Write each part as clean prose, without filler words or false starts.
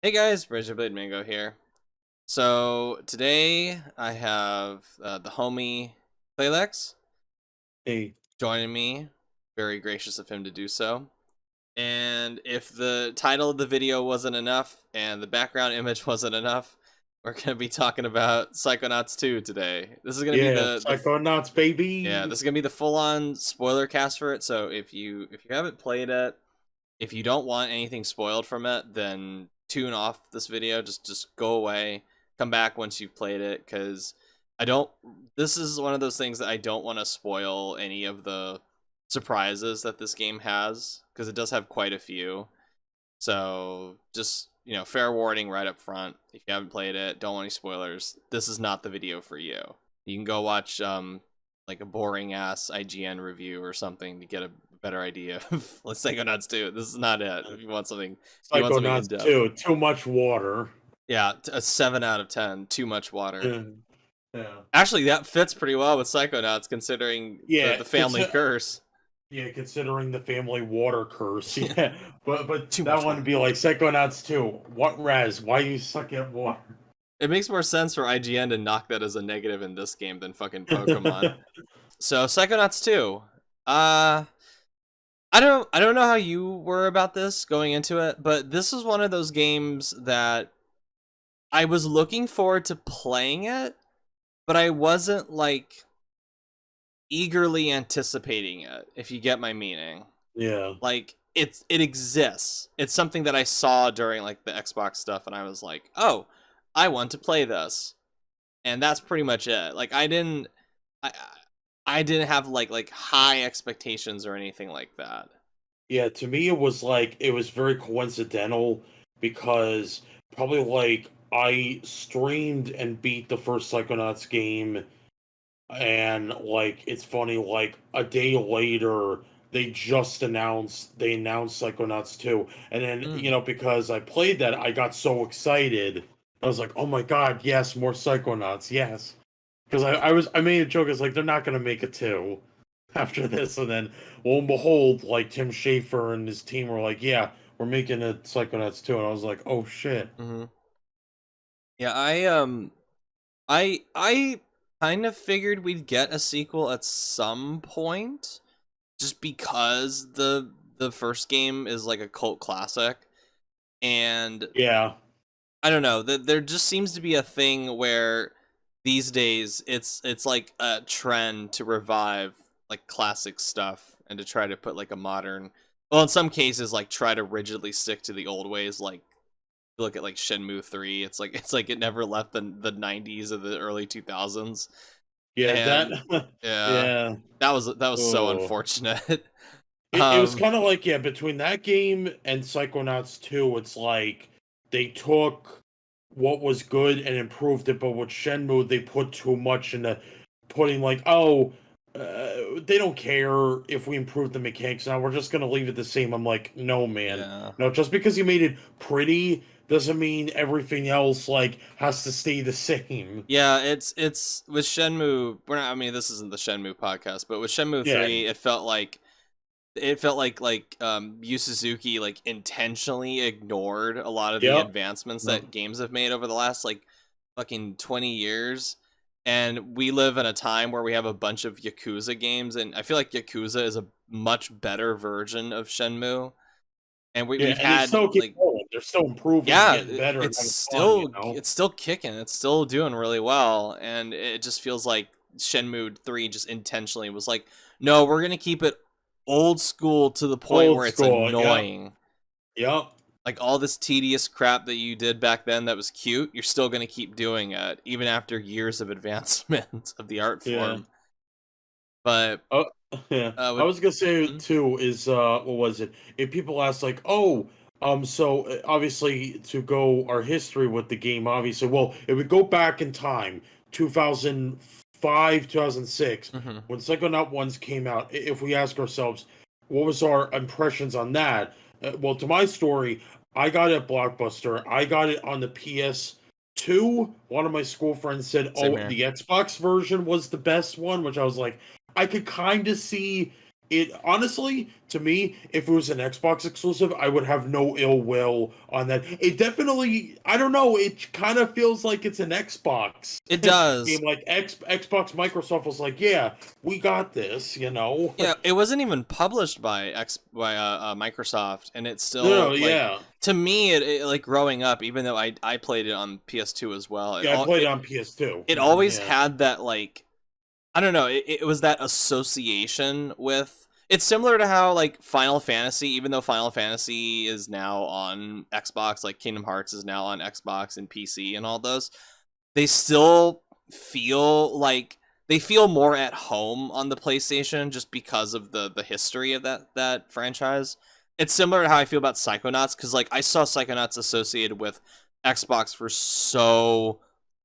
Hey guys, Blade Mango here. So today I have the homie Claylex Hey, joining me. Very gracious of him to do so. And if the title of the video wasn't enough and the background image wasn't enough, we're gonna be talking about Psychonauts 2 today. This is gonna be yeah, the Psychonauts, yeah, baby. this is gonna be the full-on spoiler cast for it. So if you haven't played it, if you don't want anything spoiled from it, then tune off this video. Just go away. Come back once you've played it, because I don't. This is one of those things that I don't want to spoil any of the surprises that this game has, because it does have quite a few. So just fair warning right up front. If you haven't played it, don't want any spoilers. This is not the video for you. You can go watch like a boring ass IGN review or something to get a better idea of let's say Psychonauts 2. This is not it. If you want something in Psychonauts depth. 2, too much water. Yeah, a 7 out of 10. Too much water. Yeah, yeah, Actually, that fits pretty well with Psychonauts considering the yeah, the family curse. yeah, considering the family water curse, yeah. But Too that much one would water. be like Psychonauts 2. What Raz? Why you suck at water? It makes more sense for IGN to knock that as a negative in this game than fucking Pokemon. So Psychonauts 2. Uh I don't know how you were about this going into it, but this was one of those games that I was looking forward to playing it, but I wasn't like eagerly anticipating it, if you get my meaning. Yeah, Like it exists. It's something that I saw during like the Xbox stuff and I was like, "Oh, I want to play this." And that's pretty much it. Like I I didn't have like high expectations or anything like that. yeah. To me, it was very coincidental because probably like I streamed and beat the first Psychonauts game. And like it's funny, like a day later they announced Psychonauts 2. And then, Mm. because I played that, I got so excited. I was like, oh my god, yes, more Psychonauts, yes. Because I made a joke, it's like they're not gonna make a two after this, and then lo and behold, like Tim Schafer and his team were like, yeah, we're making a Psychonauts 2, and I was like, oh shit. Mhm. Yeah, I kind of figured we'd get a sequel at some point, just because the first game is like a cult classic, and Yeah. I don't know, there just seems to be a thing where these days it's like a trend to revive like classic stuff and to try to put like a modern, well, in some cases like try to rigidly stick to the old ways. Like look at like Shenmue 3, it's like it never left the 90s or the early 2000s. Yeah, And that yeah, yeah. that was so Oh. unfortunate. It was um kind of like, yeah, between that game and Psychonauts 2, it's like they took what was good and improved it, but with Shenmue, they put too much into putting, like, oh, they don't care if we improve the mechanics now, we're just gonna leave it the same. I'm like, no, man. yeah, No, just because you made it pretty doesn't mean everything else, like, has to stay the same. yeah, it's with Shenmue, we're not, I mean, this isn't the Shenmue podcast, but with Shenmue Yeah. 3 it felt like Yu Suzuki like intentionally ignored a lot of the Yep. advancements Yep. that games have made over the last like fucking 20 years. And we live in a time where we have a bunch of Yakuza games, and I feel like Yakuza is a much better version of Shenmue. And we, Yeah, we've and they had still keep like, going. They're still improving and yeah, getting better and it's having fun, you still know? it's still kicking, it's still doing really well, and it just feels like Shenmue 3 just intentionally was like, no, we're gonna keep it old school to the point Old where it's school, yep, annoying. yep, Like all this tedious crap that you did back then that was cute, you're still gonna keep doing it even after years of advancement of the art yeah. form. But Oh, yeah. I with was gonna say mm, too is what was it? If people ask like, oh, so obviously to go our history with the game, obviously, well, if we go back in time, 2005, 2006, mhm. when Psychonaut ones came out, if we ask ourselves, what was our impressions on that? Well, to my story, I got it at Blockbuster. I got it on the PS2. One of my school friends said, Same "Oh, here. the Xbox version was the best one," which I was like, I could kind of see it honestly, to me, if it was an Xbox exclusive, I would have no ill will on that. It definitely, I don't know, it kind of feels like it's an Xbox It does. game. Like Xbox, Microsoft was like, yeah, we got this, you know. Yeah, it wasn't even published by Microsoft, and it's No, still no, like, yeah, to me, it like growing up, even though I played it on PS2 as well. yeah. I played it on PS2. It always Yeah, had that, like, I don't know, it was that association with. It's similar to how, like, Final Fantasy, even though Final Fantasy is now on Xbox, like Kingdom Hearts is now on Xbox and PC and all those, they still feel like they feel more at home on the PlayStation just because of the history of that franchise. It's similar to how I feel about Psychonauts, because like I saw Psychonauts associated with Xbox for so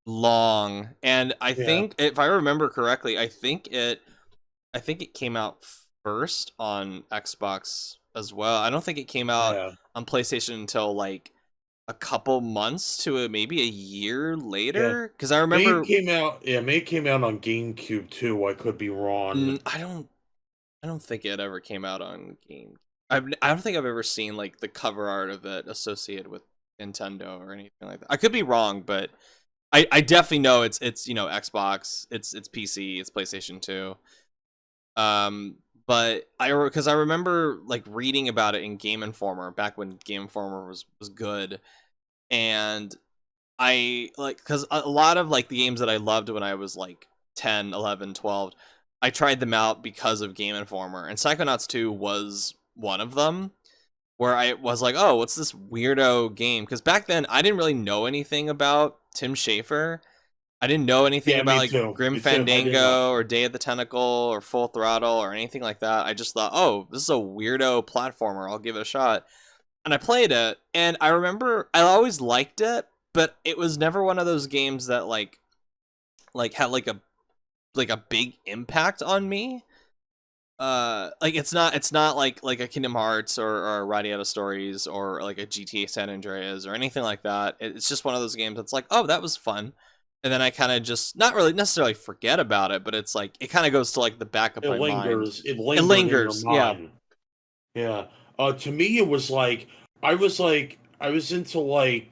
long, and I yeah, think, if I remember correctly, I think it came out first on Xbox as well. I don't think it came out yeah, on PlayStation until like a couple months to maybe a year yeah. later, because I May remember. came out. Yeah, May came out on GameCube too. I could be wrong. I don't think it ever came out on game. I don't think I've ever seen like the cover art of it associated with Nintendo or anything like that. I could be wrong, but I definitely know it's Xbox, it's PC, it's PlayStation 2. But because I remember like reading about it in Game Informer back when Game Informer was good, and I like, because a lot of like the games that I loved when I was like 10, 11, 12, I tried them out because of Game Informer, and Psychonauts 2 was one of them, where I was like, oh, what's this weirdo game? Because back then I didn't really know anything about Tim Schafer. I didn't know anything Yeah, about me like too. Grim Me too. I did not. Fandango or Day of the Tentacle or Full Throttle or anything like that. I just thought, oh, this is a weirdo platformer. I'll give it a shot. And I played it, and I remember I always liked it, but it was never one of those games that like had like a big impact on me. Like it's not like a Kingdom Hearts or a Riding Out of Stories or like a GTA San Andreas or anything like that. It's just one of those games that's like, oh, that was fun. And then I kind of just not really necessarily forget about it, but it's like it kind of goes to like the back of It my mind. lingers. It It lingered in your lingers, yeah. mind. Yeah. To me, it was like I was into like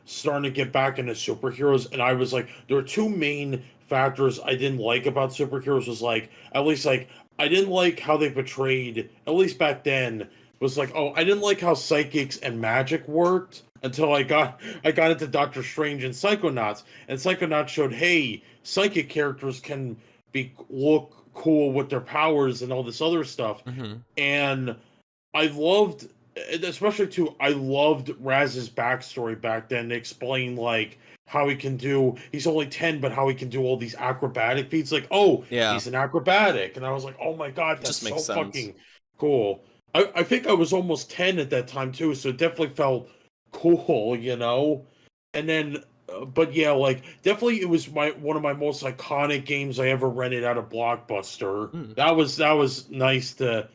starting to get back into superheroes, and I was like, there were two main factors I didn't like about superheroes. Was like, at least like I didn't like how they portrayed, at least back then, was like, oh, I didn't like how psychics and magic worked until I got into Doctor Strange and Psychonauts, and Psychonauts showed, hey, psychic characters can look cool with their powers and all this other stuff. Hmm. And I loved, especially too, I loved Raz's backstory back then to explain like how he can do, he's only 10, but how he can do all these acrobatic feats. Like, oh, Yeah, he's an acrobatic. And I was like, oh my God, it that's just so makes sense. fucking cool. I think I was almost 10 at that time too, so it definitely felt cool, you know? And then, but yeah, like definitely it was my one of my most iconic games I ever rented out of Blockbuster. Mm. That was nice to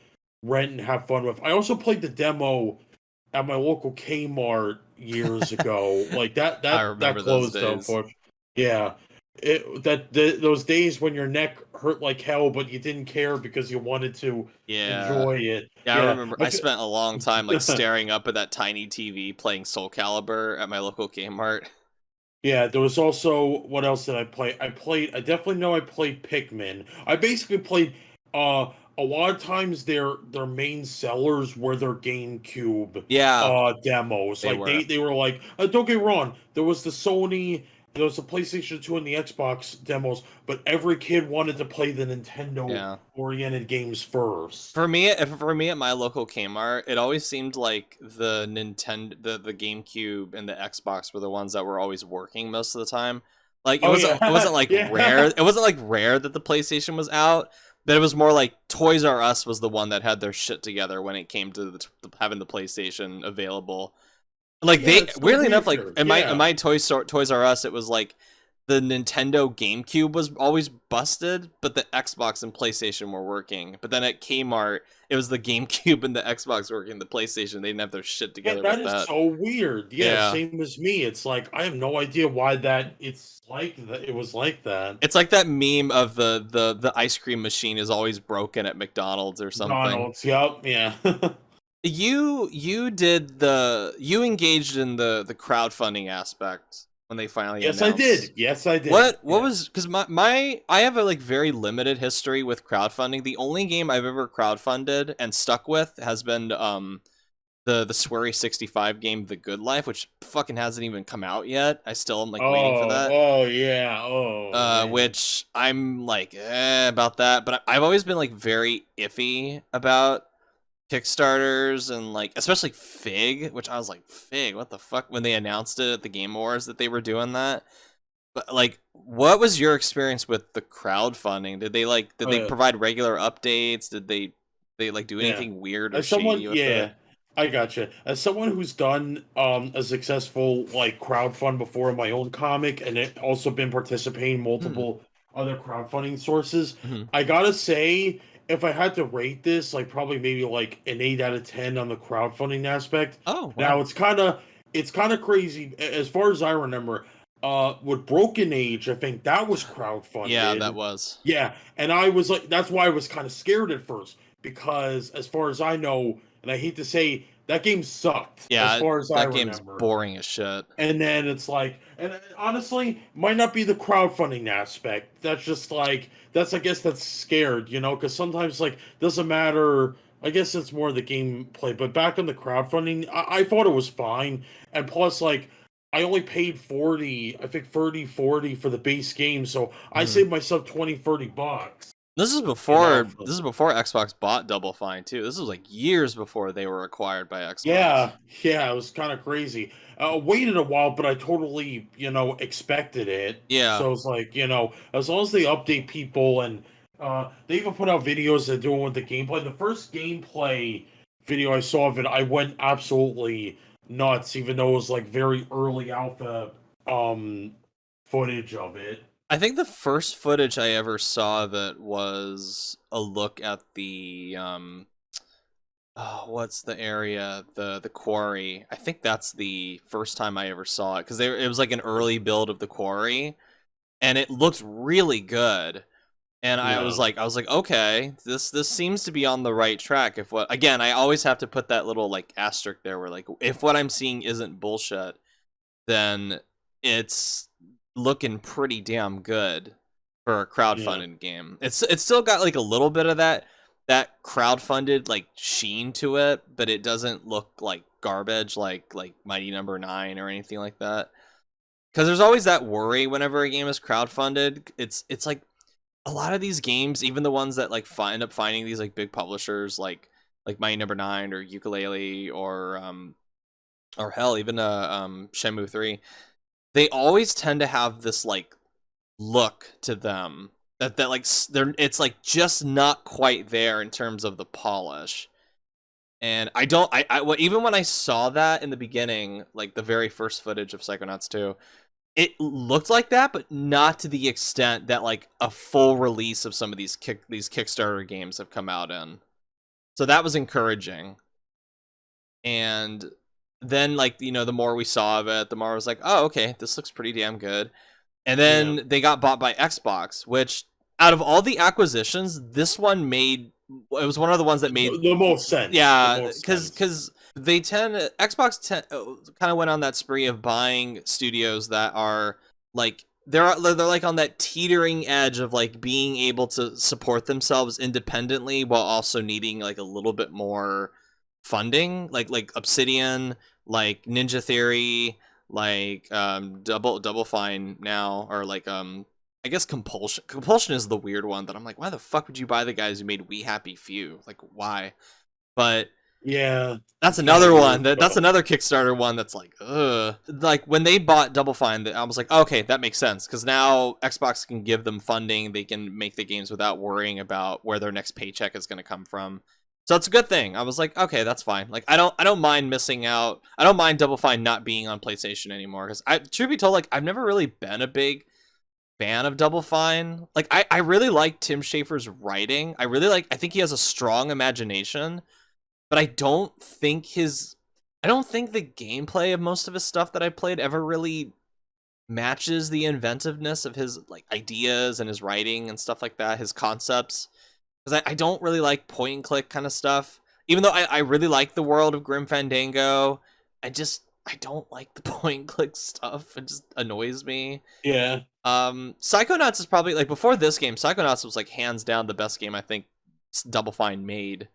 rent and have fun with. I also played the demo at my local Kmart years ago. Like I that remember those closed, days. unfortunately. Yeah, those days when your neck hurt like hell, but you didn't care because you wanted to Yeah. enjoy it. Yeah, I Yeah, remember I spent a long time like staring up at that tiny TV playing Soul Calibur at my local Kmart. yeah. There was also, what else did I play? I definitely know I played Pikmin. I basically played uh a lot of times their main sellers were their GameCube Yeah, demos. they Like were. they were like, don't get me wrong, there was the Sony, there was the PlayStation 2 and the Xbox demos, but every kid wanted to play the Nintendo Yeah. oriented games first. For me at my local Kmart, it always seemed like the Nintendo, the GameCube and the Xbox were the ones that were always working most of the time. Like Oh yeah. it wasn't like rare. Yeah. It wasn't like rare that the PlayStation was out, but it was more like Toys R Us was the one that had their shit together when it came to having the PlayStation available. Like Yeah, they, it's so weirdly enough, like weird. in Yeah. my Toys R Us, it was like the Nintendo GameCube was always busted, but the Xbox and PlayStation were working. But then at Kmart, it was the GameCube and the Xbox working. The PlayStation, they didn't have their shit Yeah, together that with is that. so weird. Yeah, Yeah. same as me. It's like I have no idea why that it's like that. It was like that. It's like that meme of the ice cream machine is always broken at McDonald's or something. McDonald's. Yep. Yeah. You engaged in the crowdfunding aspect when they finally Yes, I announced. did. Yes, I did. What Yeah. was, because my I have a like very limited history with crowdfunding. The only game I've ever crowdfunded and stuck with has been the Swery 65 game The Good Life, which fucking hasn't even come out yet. I still am like waiting for Oh. that. Oh yeah. Oh man. Which I'm like about that, but I've always been like very iffy about Kickstarters and like especially Fig, which I was like, Fig, what the fuck, when they announced it at the Game Awards that they were doing that. But like, what was your experience with the crowdfunding? Did they Uh, provide regular updates? Did they like do yeah. anything weird or As someone, shady with it? yeah, I gotcha. As someone who's done a successful like crowdfund before in my own comic, and it also been participating in Hmm. multiple other crowdfunding sources, Hmm. I gotta say, if I had to rate this, like probably maybe like an 8 out of 10 on the crowdfunding aspect. Oh wow. Now it's kind of crazy as far as I remember. With Broken Age, I think that was Yeah, that crowdfunded. was. Yeah, and I was like, that's why I was kind of scared at first because, as far as I know, and I hate to say, that game sucked as Yeah, far as I that game's remember. boring as shit. And then it's like, and honestly, might not be the crowdfunding aspect. That's just like, that's I guess that's scared, because sometimes like doesn't matter. I guess it's more the gameplay. But back on the crowdfunding, I thought it was fine. And plus, like, I only paid 40, I think 30, 40 for the base game, so I Mhm. saved myself 20, 30 bucks. This is You know, before Xbox bought Double Fine too. This was like years before they were acquired by Xbox. Yeah, yeah, it was kind of crazy. Waited a while, but I totally, expected it. Yeah. So it's like, as long as they update people and they even put out videos they're doing with the gameplay. The first gameplay video I saw of it, I went absolutely nuts, even though it was like very early alpha um footage of it. I think the first footage I ever saw of it was a look at the oh, what's the area? The quarry. I think that's the first time I ever saw it because it was like an early build of the quarry and it looked really good. And Yeah. I was like, okay, this seems to be on the right track. If what, again, I always have to put that little like asterisk there where like if what I'm seeing isn't bullshit, then it's looking pretty damn good for a Yeah. crowdfunded game. It's still got like a little bit of that crowdfunded like sheen to it, but it doesn't look like garbage like Mighty Number 9 or anything like that. Because there's always that worry whenever a game is crowdfunded. It's like a lot of these games, even the ones that like end up finding these like big publishers like Mighty Number 9 or Ukulele or hell even Shenmue 3, they always tend to have this like look to them that like they're it's like just not quite there in terms of the polish. And I don't even when I saw that in the beginning, like the very first footage of Psychonauts 2, it looked like that, but not to the extent that like a full release of some of these Kickstarter games have come out in. So that was encouraging. And then like, the more we saw of it, the more I was like, oh, okay, this looks pretty damn good. And Yeah. then they got bought by Xbox, which out of all the acquisitions, this one made, it was one of the ones that made, The most sense. The yeah, most sense. because kind of went on that spree of buying studios that are like they're like on that teetering edge of like being able to support themselves independently while also needing like a little bit more funding, like Obsidian, like Ninja Theory, like Double Fine now, or like I guess Compulsion is the weird one that I'm like, why the fuck would you buy the guys who made We Happy Few? Like, why? But Yeah, that's it's kind of another one. weird, That's but another Kickstarter one that's like, ugh. Like when they bought Double Fine, I was like, okay, that makes sense because now Xbox can give them funding. They can make the games without worrying about where their next paycheck is going to come from. So it's a good thing. I was like, okay, that's fine. Like I don't mind missing out. I don't mind Double Fine not being on PlayStation anymore because truth be told, like I've never really been a big fan of Double Fine. Like I really like Tim Schafer's writing. I think he has a strong imagination, but I don't think the gameplay of most of his stuff that I played ever really matches the inventiveness of his like ideas and his writing and stuff like that, his concepts. Because I don't really like point and click kind of stuff. Even though I really like the world of Grim Fandango, I don't like the point and click stuff. It just annoys me. Yeah. Psychonauts is probably like before this game, Psychonauts was like hands down the best game I think Double Fine made.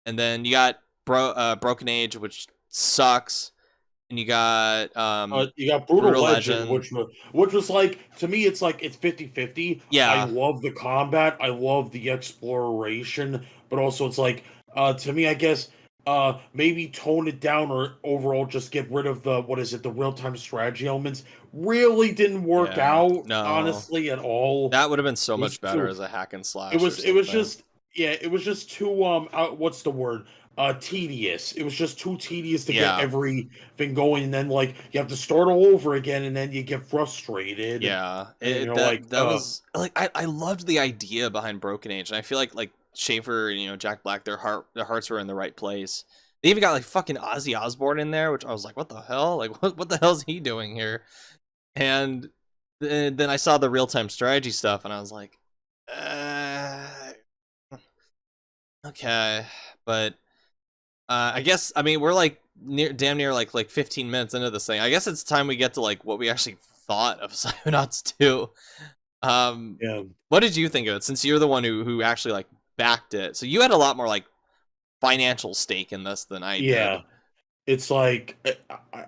And then you got Broken Age, which sucks, and you got Brutal Brutal Legend, Legend. which was like, to me, it's like it's 50-50. I Yeah, love the combat, I love the exploration, but also it's like, to me, I guess, maybe tone it down or overall just get rid of the, what is it, the real time strategy elements. Really didn't work yeah, out, no, honestly, at all. that would have been so It was much better too. as a hack and It slash or was. It was something. just. Yeah. It was just too. What's the word? Tedious. It was just too tedious to get Yeah, everything going, and then like you have to start all over again, and then you get frustrated, yeah. and you're like, That was like I loved the idea behind Broken Age, and I feel like Schaefer and Jack Black, their hearts were in the right place. They even got like fucking Ozzy Osbourne in there, which I was like, what the hell? Like what the hell is he doing here? And then I saw the real time strategy stuff, and I was like, okay, but I guess I mean we're like damn near like 15 minutes into this thing. I guess it's time we get to like what we actually thought of Psychonauts 2. Um, yeah, what did you think of it? Since you're the one who actually like backed it, so you had a lot more like financial stake in this than I did. yeah. It's like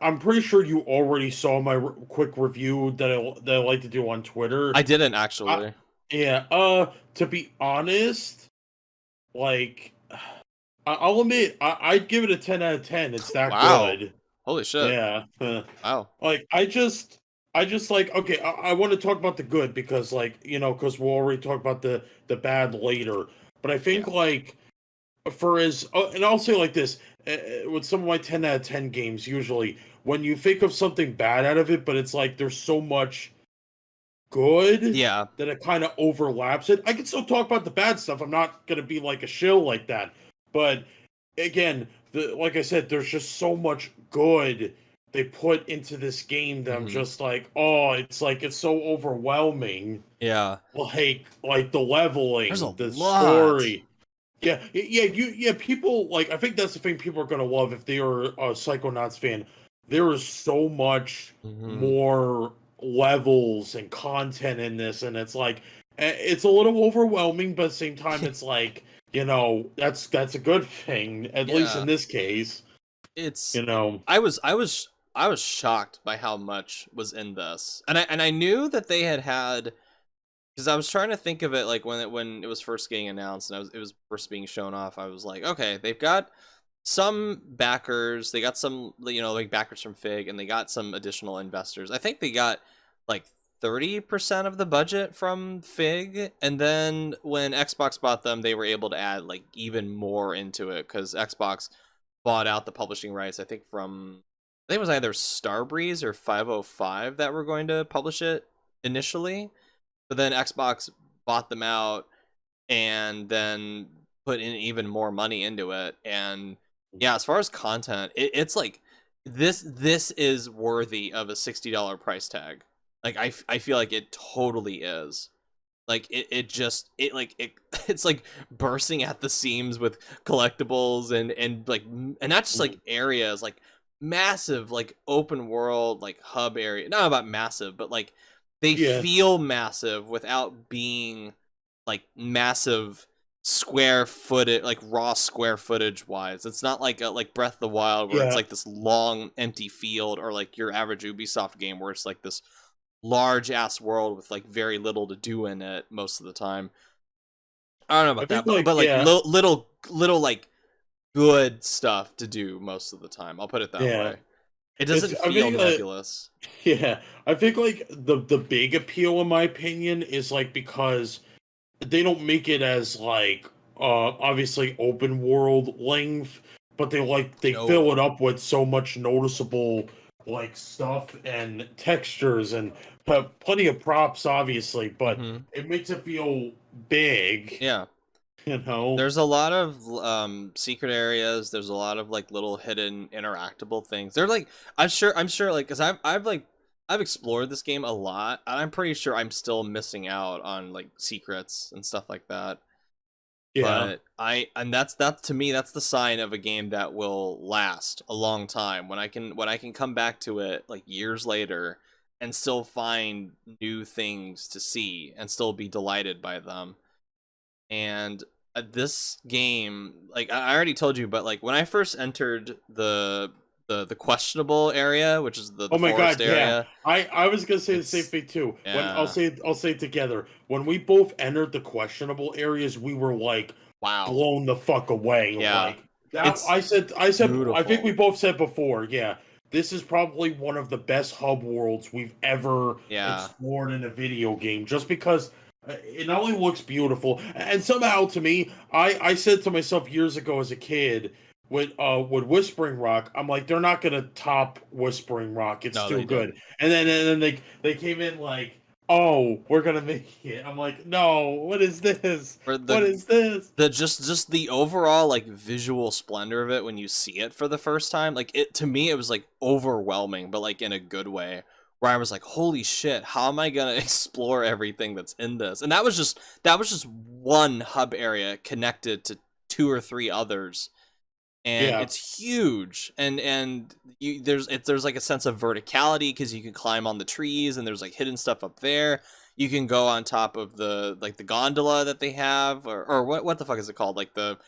I'm pretty sure you already saw my quick review that I like to do on I Twitter. didn't I, actually. yeah. To be honest, like. I'll admit, I'd give it a 10 out of 10. It's that Wow, good. holy shit! Yeah. Wow. Like I just like, okay, I want to talk about the good because like, because we'll already talk about the bad later. But I Yeah. think like for as and I'll say like this, with some of my 10 out of 10 games, usually when you think of something bad out of it, but it's like there's so much good Yeah. that it kind of overlaps it. I can still talk about the bad stuff. I'm not gonna be like a shill like that. But again, like I said, there's just so much good they put into this game that I'm Hmm. just like, oh, it's like it's so overwhelming. Yeah. Like the There's leveling, a the lot. story. Yeah. People like. I think that's the thing people are gonna love if they are a Psychonauts fan. There is so much Hmm. more levels and content in this, and it's like it's a little overwhelming, but at the same time, it's like that's a good thing, at least in Yeah. this case. It's You know, I was shocked by how much was in this, and I knew that they had because I was trying to think of it like when it was first getting announced and it was first being shown off. I was like, okay, they've got some backers, they got some like backers from Fig, and they got some additional investors. I think they got like 30% of the budget from Fig, and then when Xbox bought them, they were able to add like even more into it because Xbox bought out the publishing rights. I think it was either Starbreeze or 505 that were going to publish it initially, but then Xbox bought them out and then put in even more money into it. And yeah, as far as content, it's like this is worthy of a $60 price tag. Like I feel like it totally is. Like it's like bursting at the seams with collectibles and not just like areas, like massive like open world like hub area. Not about massive, but like they yeah, feel massive without being like massive square footage, like raw square footage wise. It's not like like Breath of the Wild where it's yeah. like this long empty field, or like your average Ubisoft game where it's like this large ass world with like very little to do in it most of the time. I don't know I about that, think like, but like yeah, little like good stuff to do most of the time. I'll put it that yeah. way. It doesn't I feel think nebulous. yeah, I think like the big appeal, in my opinion, is like because they don't make it as like obviously open world length, but they fill No. it up with so much noticeable like stuff and textures and plenty of props, obviously, but Hmm. it makes it feel big, Yeah. you know. There's a lot of secret areas. There's a lot of like little hidden interactable things. They're like I'm sure like cuz I've explored this game a lot and I'm pretty sure I'm still missing out on like secrets and stuff like that. Yeah. But that to me that's the sign of a game that will last a long time when I can come back to it like years later and still find new things to see and still be delighted by them. And this game, like I already told you, but like when I first entered the questionable area, which is the Oh my forest god, yeah. area, I was gonna say the same it's thing too. When yeah, I'll say it together. When we both entered the questionable areas, we were like wow, blown the fuck away. yeah, Like that it's I said I think we beautiful, both said before, yeah. This is probably one of the best hub worlds we've ever yeah, explored in a video game, just because it not only looks beautiful, and somehow to me, I said to myself years ago as a kid, with Whispering Rock, I'm like, they're not gonna top Whispering Rock. It's no, too they good. didn't. And then they came in like, oh, we're gonna make it. I'm like, no, what is this? For What is this? the just the overall like visual splendor of it when you see it for the first time, like it to me it was like overwhelming, but like in a good way. Where I was like, holy shit, how am I gonna explore everything that's in this? And that was just one hub area connected to two or three others, and Yeah, it's huge. And there's like a sense of verticality because you can climb on the trees and there's like hidden stuff up there. You can go on top of the like the gondola that they have, or what the fuck is it called, like the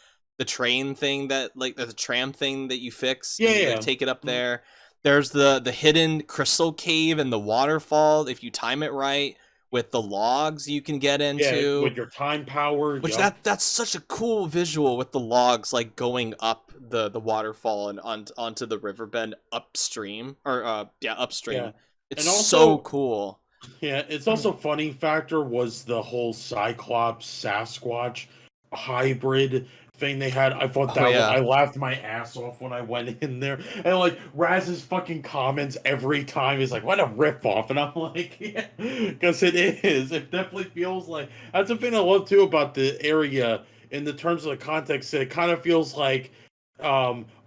train thing that like the tram thing that you fix. yeah, You can yeah. take it up Mhm. there. There's the hidden crystal cave and the waterfall if you time it right with the logs you can get Yeah, into. with your time power. Which Yup. that's such a cool visual with the logs like going up the waterfall and onto the riverbed upstream, or yeah, Yeah, upstream. It's and so also cool. yeah, it's also funny factor was the whole Cyclops Sasquatch hybrid thing they had. I thought Oh that yeah. I laughed my ass off when I went in there, and like Raz's fucking comments every time is like, "What a ripoff," and I'm like, "Yeah," because it is. It definitely feels like that's the thing I love too about the area in the terms of the context. It kind of feels like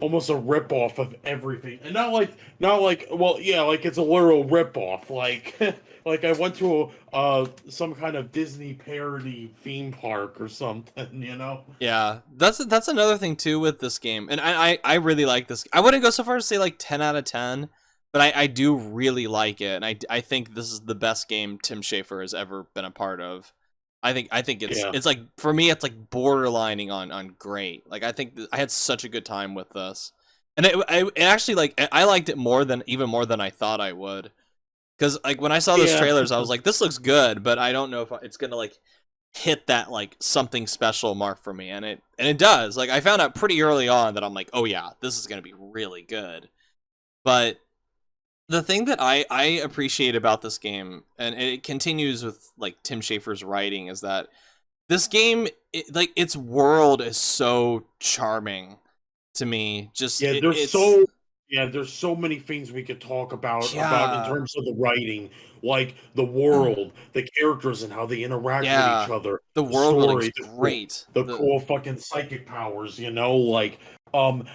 almost a ripoff of everything, and not like well yeah like it's a literal ripoff like like I went to some kind of Disney parody theme park or something, you know? Yeah, that's another thing too with this game, and I really like this. I wouldn't go so far as to say like 10 out of 10, but I do really like it, and I think this is the best game Tim Schafer has ever been a part of. I think Yeah. it's like for me it's like borderlining on great. Like I think I had such a good time with this, and it actually like I liked it more than even more than I thought I would. Because like when I saw those Yeah. trailers, I was like, this looks good, but I don't know if it's gonna like hit that like something special mark for me, and it does. Like I found out pretty early on that I'm like, oh yeah, this is gonna be really good. But the thing that I appreciate about this game, and it continues with like Tim Schafer's writing, is that this game, like its world is so charming to me. Just Yeah, it's there's so many things we could talk about in yeah, terms of the writing, like the world, the characters and how they interact with each yeah. other, The the world building's story, great. the The cool fucking psychic powers, you know, like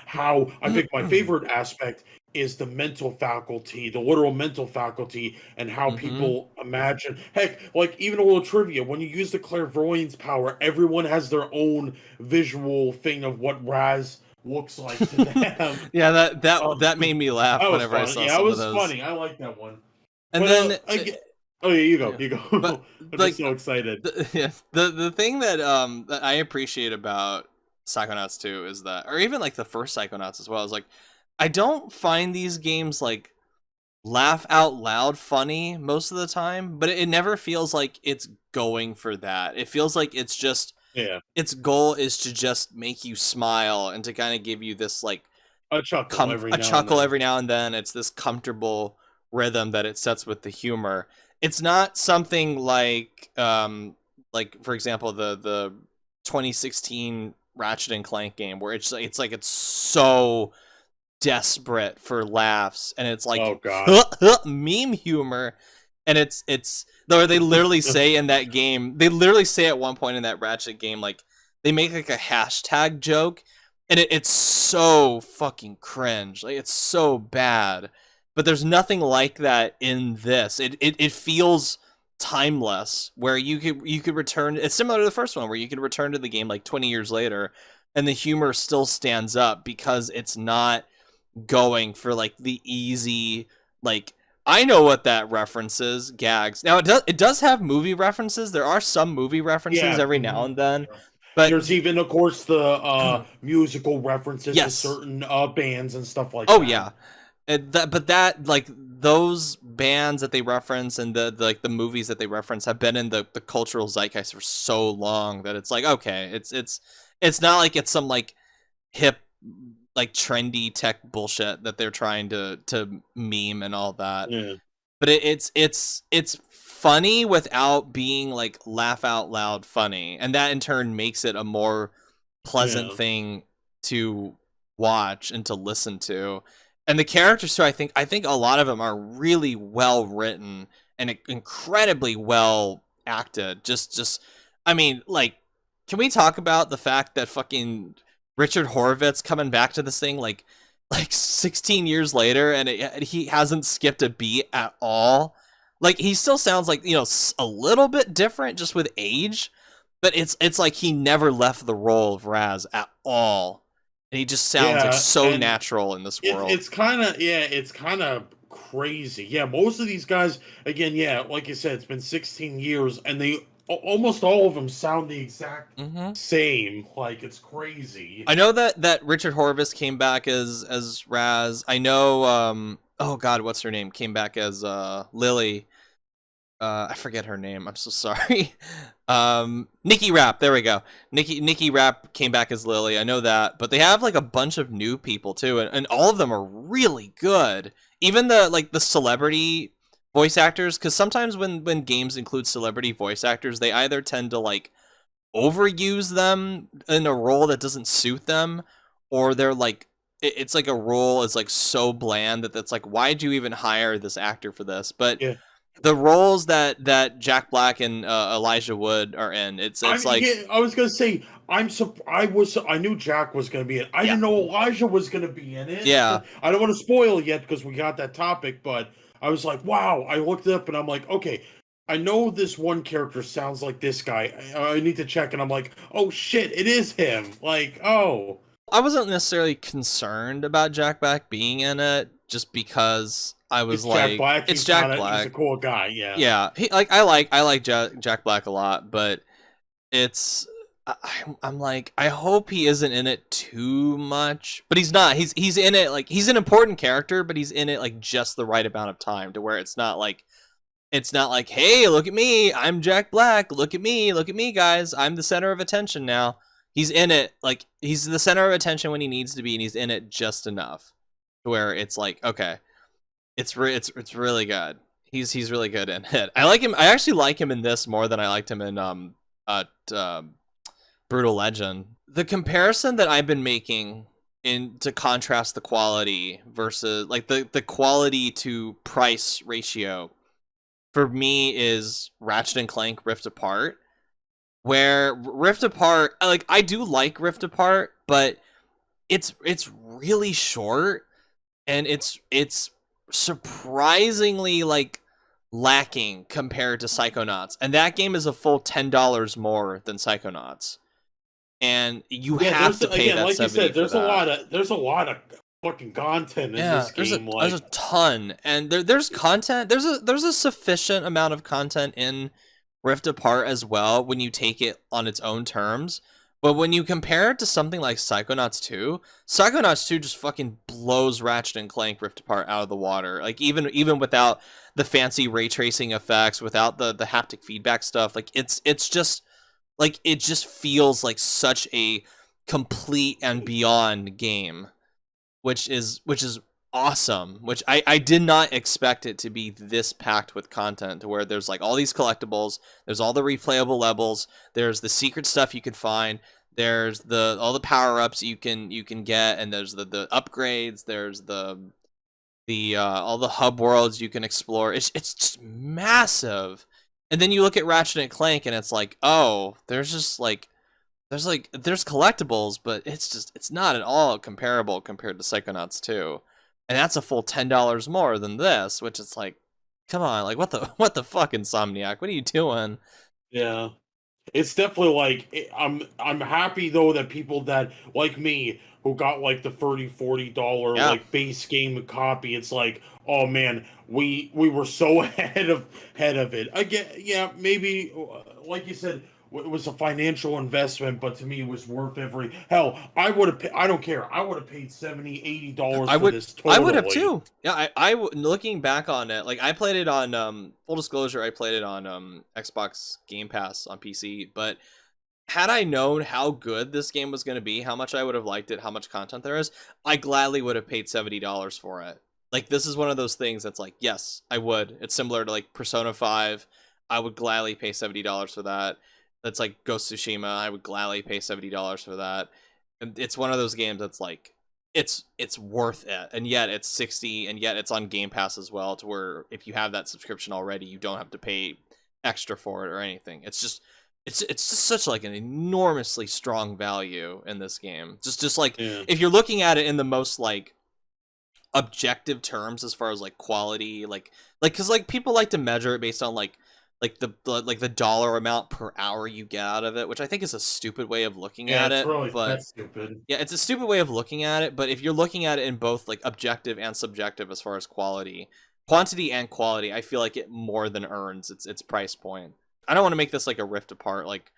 how I think my favorite aspect is the mental faculty, the literal mental faculty, and how mm-hmm. people imagine. Heck, like even a little trivia, when you use the clairvoyance power, everyone has their own visual thing of what Raz looks like to them. Yeah, Um, that made me laugh that was whenever I fun. saw Yeah, it some of was those. funny. I like that one. And But then I get. Oh yeah, you go. yeah. You But go. I'm just like so excited. yeah, the thing that I appreciate about Psychonauts 2 is that, or even like the first Psychonauts as well, is like I don't find these games like laugh out loud funny most of the time, but it never feels like it's going for that. It feels like it's just Yeah, its goal is to just make you smile and to kind of give you this like a chuckle every a now and chuckle then. every now and then. It's this comfortable rhythm that it sets with the humor. It's not something like for example the 2016 Ratchet and Clank game where it's like it's so desperate for laughs, and it's like Oh God. meme humor, and it's though they literally say in that game, they literally say at one point in that Ratchet game, like they make like a hashtag joke, and it's so fucking cringe, like it's so bad, but there's nothing like that in this. It feels timeless, where you could return. It's similar to the first one, where you could return to the game like 20 years later, and the humor still stands up because it's not going for like the easy, like, I know what that references gags. Now it does have movie references. There are some movie references Yeah. every now and then, but There's even, of course, the musical references to yes, certain bands and stuff like oh that. yeah, but that, like, those bands that they reference and the like the movies that they reference have been in the cultural zeitgeist for so long that it's like, okay, it's not like it's some like hip, like trendy tech bullshit that they're trying to meme and all that. Yeah. But it's funny without being like laugh out loud funny, and that in turn makes it a more pleasant Yeah. thing to watch and to listen to. And the characters too, I think a lot of them are really well written and incredibly well acted. Just I mean, like, can we talk about the fact that fucking Richard Horvitz coming back to this thing like 16 years later, and he hasn't skipped a beat at all. Like, he still sounds like, a little bit different just with age, but it's like he never left the role of Raz at all. And he just sounds like Yeah, so and natural in this world. it's kind of crazy. Yeah, most of these guys, again, yeah, like you said, it's been 16 years, and they almost all of them sound the exact Mm-hmm. same. Like, it's crazy. I know that Richard Horvitz came back as Raz. I know, oh god, what's her name? Came back as Lily. I forget her name. I'm so sorry. Nikki Rapp. There we go. Nikki Rapp came back as Lily. I know that, but they have like a bunch of new people too, and all of them are really good. Even the celebrity voice actors, because sometimes when games include celebrity voice actors, they either tend to like overuse them in a role that doesn't suit them, or they're like, it's like a role is like so bland that's like, why'd you even hire this actor for this? But Yeah. the roles that Jack Black and Elijah Wood are in, it's like, Yeah, I was gonna say I knew Jack was gonna be in it. I yeah, didn't know Elijah was gonna be in it. yeah. I don't want to spoil it yet because we got that topic, but I was like, wow. I looked it up and I'm like, okay, I know this one character sounds like this guy. I need to check, and I'm like, oh shit, it is him. Like, oh, I wasn't necessarily concerned about Jack Black being in it, just because I was it's Jack like, Black. it's Jack He's a Black. cool guy. Yeah. Yeah, I like Jack Black a lot, but it's I'm like, I hope he isn't in it too much, but he's not. He's in it, like, he's an important character, but he's in it like just the right amount of time to where it's not like, hey, look at me, I'm Jack Black, look at me, guys, I'm the center of attention now. He's in it like he's the center of attention when he needs to be, and he's in it just enough to where it's like, okay, it's really good. He's really good in it. I like him. I actually like him in this more than I liked him in Brutal Legend. The comparison that I've been making in to contrast the quality versus like the quality to price ratio for me is Ratchet and Clank Rift Apart, where Rift Apart, like, I do like Rift Apart, but it's really short, and it's surprisingly like lacking compared to Psychonauts, and that game is a full $10 more than Psychonauts, and you Yeah, have to pay again, that like you 70 said, for that. there's a lot of fucking content in Yeah, this game. there's a ton, and there's content. There's a sufficient amount of content in Rift Apart as well when you take it on its own terms. But when you compare it to something like Psychonauts 2, Psychonauts 2 just fucking blows Ratchet and Clank Rift Apart out of the water. Like, even without the fancy ray tracing effects, without the haptic feedback stuff, like, it's just like, it just feels like such a complete and beyond game, which is awesome. Which I did not expect it to be this packed with content, to where there's like all these collectibles, there's all the replayable levels, there's the secret stuff you could find, There's the all the power-ups you can get, and there's the upgrades, there's the all the hub worlds you can explore. It's just massive. And then you look at Ratchet and Clank and it's like, "Oh, there's just there's collectibles, but it's not at all comparable compared to Psychonauts 2." And that's a full $10 more than this, which is like, come on, like what the fuck, Insomniac? What are you doing? Yeah. It's definitely like I'm happy though that people that like me who got like the $30-40 Yeah. like base game copy, it's like, oh man, we were so ahead of it. Again, yeah, maybe like you said, it was a financial investment, but to me it was worth every hell. I would have I don't care. I would have paid $70-80 I for would this I would have totally. too. Yeah, looking back on it, like I played it on full disclosure, I played it on Xbox Game Pass on PC, but had I known how good this game was going to be, how much I would have liked it, how much content there is, I gladly would have paid $70 for it. Like this is one of those things that's like, yes, I would. It's similar to like Persona 5. I would gladly pay $70 for that. That's like Ghost of Tsushima. I would gladly pay $70 for that. And it's one of those games that's like it's worth it. And yet it's 60, and yet it's on Game Pass as well, to where if you have that subscription already, you don't have to pay extra for it or anything. It's just such like an enormously strong value in this game. Just like Yeah. if you're looking at it in the most like objective terms as far as like quality, like because like people like to measure it based on like the dollar amount per hour you get out of it, which I think is a stupid way of looking Yeah, at it's it. really But that's stupid. yeah, it's a stupid way of looking at it. But if you're looking at it in both like objective and subjective as far as quantity and quality, I feel like it more than earns its price point. I don't want to make this like a rift apart, like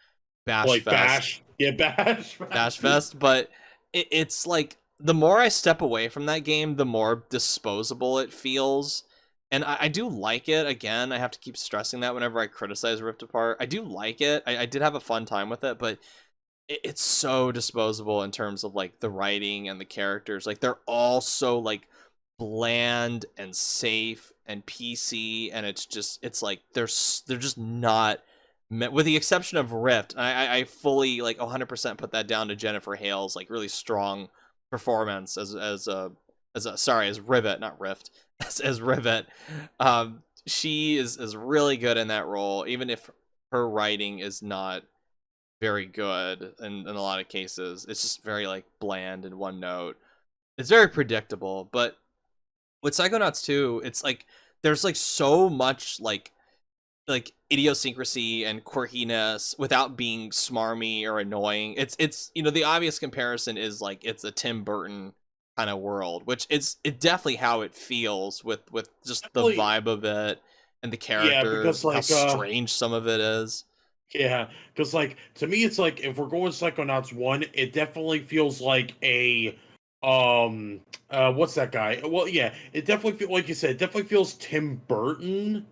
Bash Like Fest, Bash. Yeah, Bash. Bash Fest, but it's like the more I step away from that game, the more disposable it feels. And I do like it. Again, I have to keep stressing that whenever I criticize Rift Apart. I do like it. I did have a fun time with it, but it's so disposable in terms of like the writing and the characters. Like they're all so like bland and safe and PC, and it's like they're just not, with the exception of Rift. I fully like 100% put that down to Jennifer Hale's like really strong performance as Rivet, not Rift, as Rivet. She is really good in that role, even if her writing is not very good in a lot of cases. It's just very like bland and one note. It's very predictable. But with Psychonauts 2, it's like there's like so much like idiosyncrasy and quirkiness without being smarmy or annoying. It's the obvious comparison is like it's a Tim Burton kind of world, which it definitely how it feels with just the Definitely, vibe of it and the yeah, characters because and how like strange some of it is. yeah, because like to me, it's like if we're going Psychonauts 1, it definitely feels like a what's that guy? Well, yeah, it definitely feel like you said, it definitely feels Tim Burton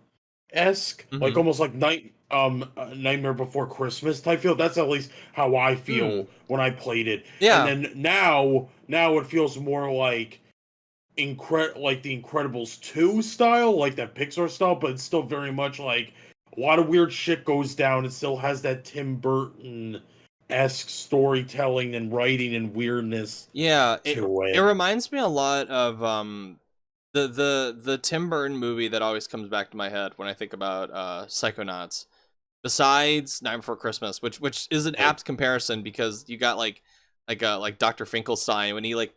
esque, like Mm-hmm. almost like Nightmare Before Christmas type feel. That's at least how I Mm. feel when I played it. And Yeah. then now it feels more like like the Incredibles 2 style, like that Pixar style, but it's still very much like a lot of weird shit goes down. It still has that Tim Burton esque storytelling and writing and weirdness Yeah, to it it. reminds me a lot of the Tim Burton movie that always comes back to my head when I think about Psychonauts. Besides Night Before Christmas, which is an Like, apt comparison because you got like Dr. Finkelstein when he like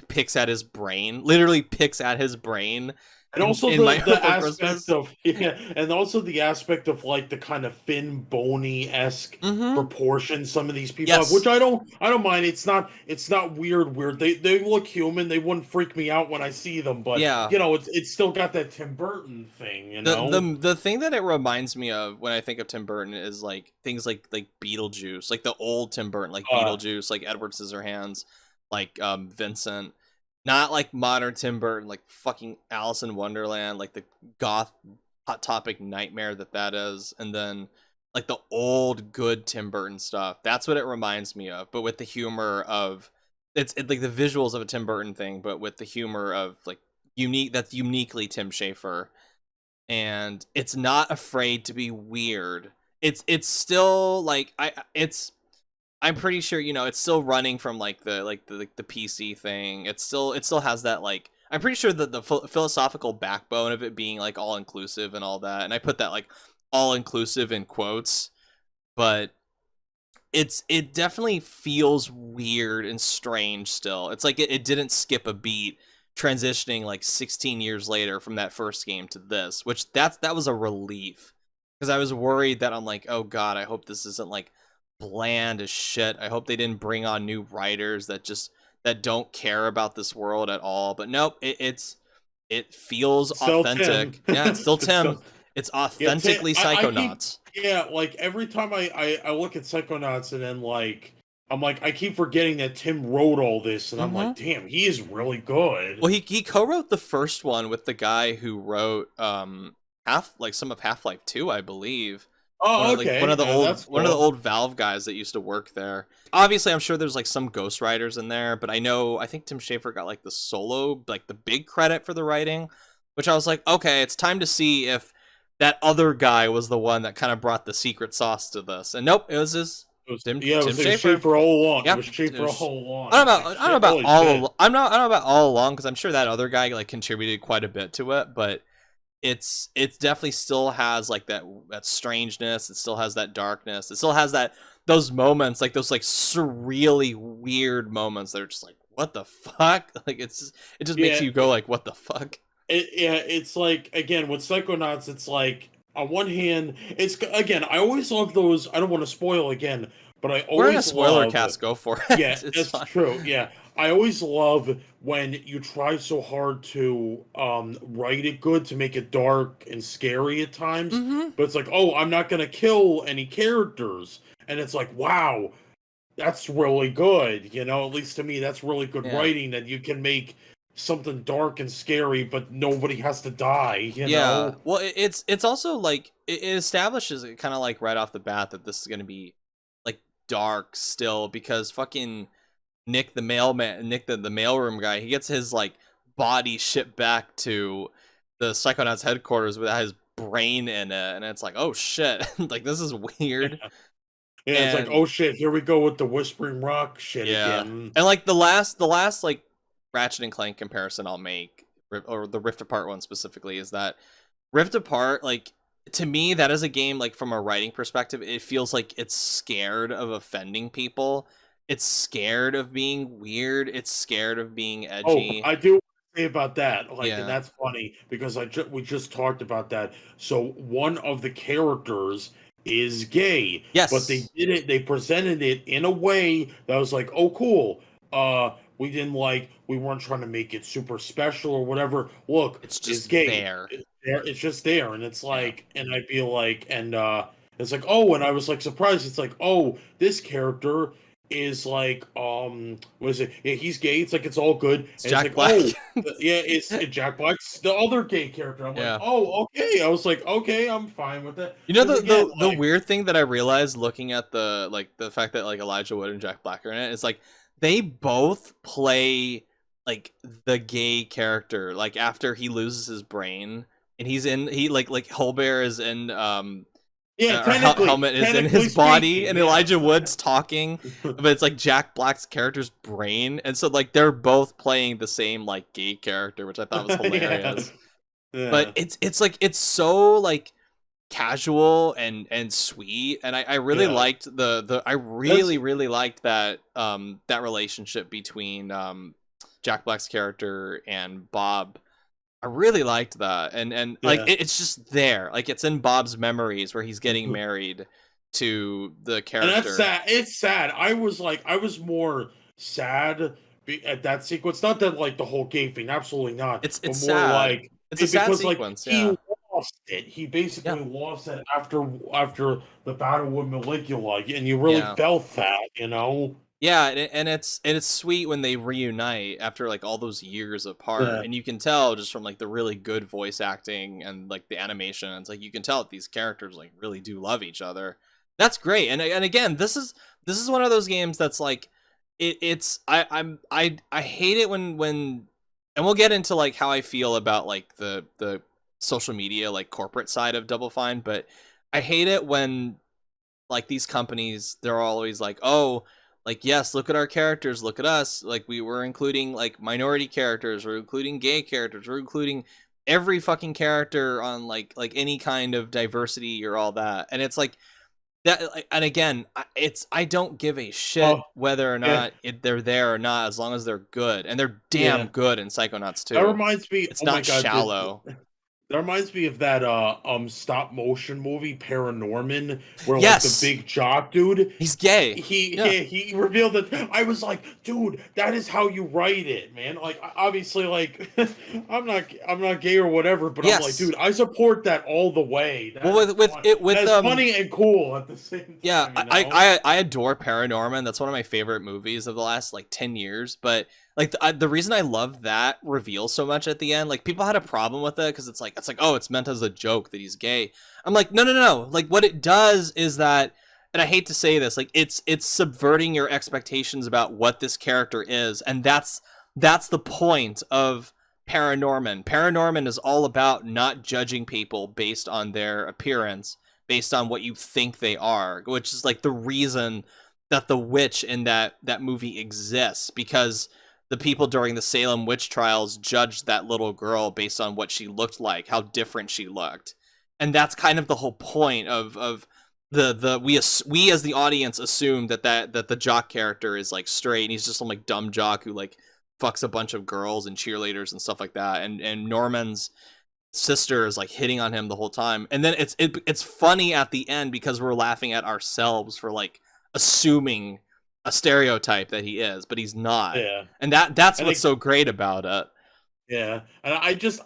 picks at his brain, literally picks at his brain and also in Night the Before aspect Christmas. of yeah, and also the aspect of like the kind of thin, bony esque Mm-hmm. proportions some of these people have, which Yes. I don't mind. It's not weird. They look human. They wouldn't freak me out when I see them, but Yeah. it's still got that Tim Burton thing, you The, know? the thing that it reminds me of when I think of Tim Burton is like things like Beetlejuice, like the old Tim Burton, like Uh Beetlejuice, like Edward Scissorhands, like Vincent. Not like modern Tim Burton, like fucking Alice in Wonderland, like the goth hot topic nightmare that is, and then like the old good Tim Burton stuff. That's what it reminds me of, but with the humor of it's like the visuals of a Tim Burton thing, but with the humor of like that's uniquely Tim Schafer, and it's not afraid to be weird. It's still like I'm pretty sure, you know, it's still running from like the PC thing. It still has that, like, I'm pretty sure that the philosophical backbone of it being like all inclusive and all that. And I put that like all inclusive in quotes, but it definitely feels weird and strange still. It's like it didn't skip a beat transitioning like 16 years later from that first game to this, which that was a relief, because I was worried that I'm like, oh god, I hope this isn't like bland as shit. I hope they didn't bring on new writers that don't care about this world at all. But nope, it feels Still Tim. authentic. Yeah, it's still It's Tim. still It's yeah. Tim, authentically I keep Psychonauts. yeah. Like every time I look at Psychonauts and then like I'm like I keep forgetting that Tim wrote all this and I'm Mm-hmm. like, damn, he is really good. Well, he co-wrote the first one with the guy who wrote some of Half-Life 2, I believe. Oh, okay, that's One of the cool. old Valve guys that used to work there. Obviously, I'm sure there's like some ghostwriters in there, but I think Tim Schafer got like the solo, like the big credit for the writing, which I was like, okay, it's time to see if that other guy was the one that kind of brought the secret sauce to this. And nope, it was his Yeah, Tim it was Schafer. Schaefer all along. It Yep. was It Schaefer was, all along. It's like I don't know shit. about Holy shit. I don't know about all along, because I'm sure that other guy like contributed quite a bit to it, but it's definitely still has like that strangeness. It still has that darkness. It still has that those moments, like those like surreally weird moments that are just like, what the fuck? Like it just makes Yeah, you go like, what the fuck? yeah. It's like again with Psychonauts. It's like on one hand, it's again. I always love those. I don't want to spoil again, but I We're in a always spoiler love. cast. Go for Yeah, it. It's that's fine. true. Yeah. I always love when you try so hard to write it good to make it dark and scary at times, Mm-hmm. but it's like, oh, I'm not gonna kill any characters. And it's like, wow, that's really good. You know, at least to me, that's really good Yeah. writing that you can make something dark and scary, but nobody has to die, you Yeah. know? Well, it's also like it establishes it kind of like right off the bat that this is gonna be like dark still, because fucking Nick the mailman, Nick the mailroom guy, he gets his like body shipped back to the Psychonauts headquarters without his brain in it, and it's like, oh shit, like this is weird. Yeah, it's like, And oh shit, here we go with the Whispering Rock shit yeah, again. and like the last like Ratchet and Clank comparison I'll make, or the Rift Apart one specifically, is that Rift Apart, like, to me, that is a game, like, from a writing perspective, it feels like it's scared of offending people. It's scared of being weird. It's scared of being Oh, edgy. I do say about that, like, and Yeah. that's funny because we just talked about that. So one of the characters is gay, but they Yes. did it. They presented it in a way that was like, oh, cool. We didn't like. We weren't trying to make it super special or whatever. Look, It's is just gay. there. It's there. It's just there, and it's Yeah. like, and I'd be like, and it's like, oh, and I was like surprised. It's like, oh, this character is like what is it, yeah, he's gay, it's like it's all good, It's and it's Jack like, Black. oh, yeah, it's Jack Black's the other gay character. I'm like, Yeah. oh, okay. I was like, okay, I'm fine with that You know, because again, the like, weird thing that I realized looking at the like the fact that like Elijah Wood and Jack Black are in it is like they both play like the gay character, like after he loses his brain, and he like Holbear is in yeah, or Helmet is in his technically body, speaking, and yeah. Elijah Wood's talking, but it's like Jack Black's character's brain, and so like they're both playing the same like gay character, which I thought was Yeah, hilarious. But yeah, it's like it's so like casual and sweet, and I really yeah, liked the I that's really liked that that relationship between Jack Black's character and Bob. I really liked that, and like yeah. it's just there, like it's in Bob's memories where he's getting married to the And that's character. sad. It's sad. I was like, I was more sad at that sequence. Not that like the whole gay thing, absolutely not. It's But more sad. like It's a sad because like sequence. he Yeah. lost it. He Yeah. basically lost it after the battle with Malicula, and you really Yeah. felt that, you know. Yeah, and it's sweet when they reunite after like all those years apart, Yeah, and you can tell just from like the really good voice acting and like the animation. It's like you can tell that these characters like really do love each other. That's great. And again, this is one of those games that's like it's I hate it when and we'll get into like how I feel about like the social media like corporate side of Double Fine, but I hate it when like these companies, they're always like, oh, like, yes, look at our characters, look at us, like we were including like minority characters, we're including gay characters, we're including every fucking character on like any kind of diversity or all that. And it's like that, and again, I don't give a shit Well, whether or yeah, not they're there or not, as long as they're good, and they're damn yeah. good in Psychonauts That too. reminds me. It's Oh my not god, shallow. that reminds me of that stop motion movie Paranorman, where like the Yes, big jock dude, he's gay. he Yeah. he revealed that. I was like, dude, that is how you write it, man. Like obviously, like I'm not gay or whatever, but I'm like, Yes. dude, I support that all the way. Well, That is with fun. it with That is funny and cool at the same yeah, time, you know. I adore Paranorman. That's one of my favorite movies of the last like 10 years. But like the reason I love that reveal so much at the end, like people had a problem with it because it's like, oh, it's meant as a joke that he's gay. I'm like, no, no, no. Like what it does is that, and I hate to say this, like it's subverting your expectations about what this character is, and that's the point of Paranorman. Paranorman is all about not judging people based on their appearance, based on what you think they are, which is like the reason that the witch in that movie exists, because the people during the Salem witch trials judged that little girl based on what she looked like, how different she looked. And that's kind of the whole point of the we as the audience assume that the jock character is like straight and he's just some like dumb jock who like fucks a bunch of girls and cheerleaders and stuff like that. And Norman's sister is like hitting on him the whole time, and then it's funny at the end because we're laughing at ourselves for like assuming a stereotype that he is, but he's not. Yeah, And that's I what's think. so great about it. Yeah, and I just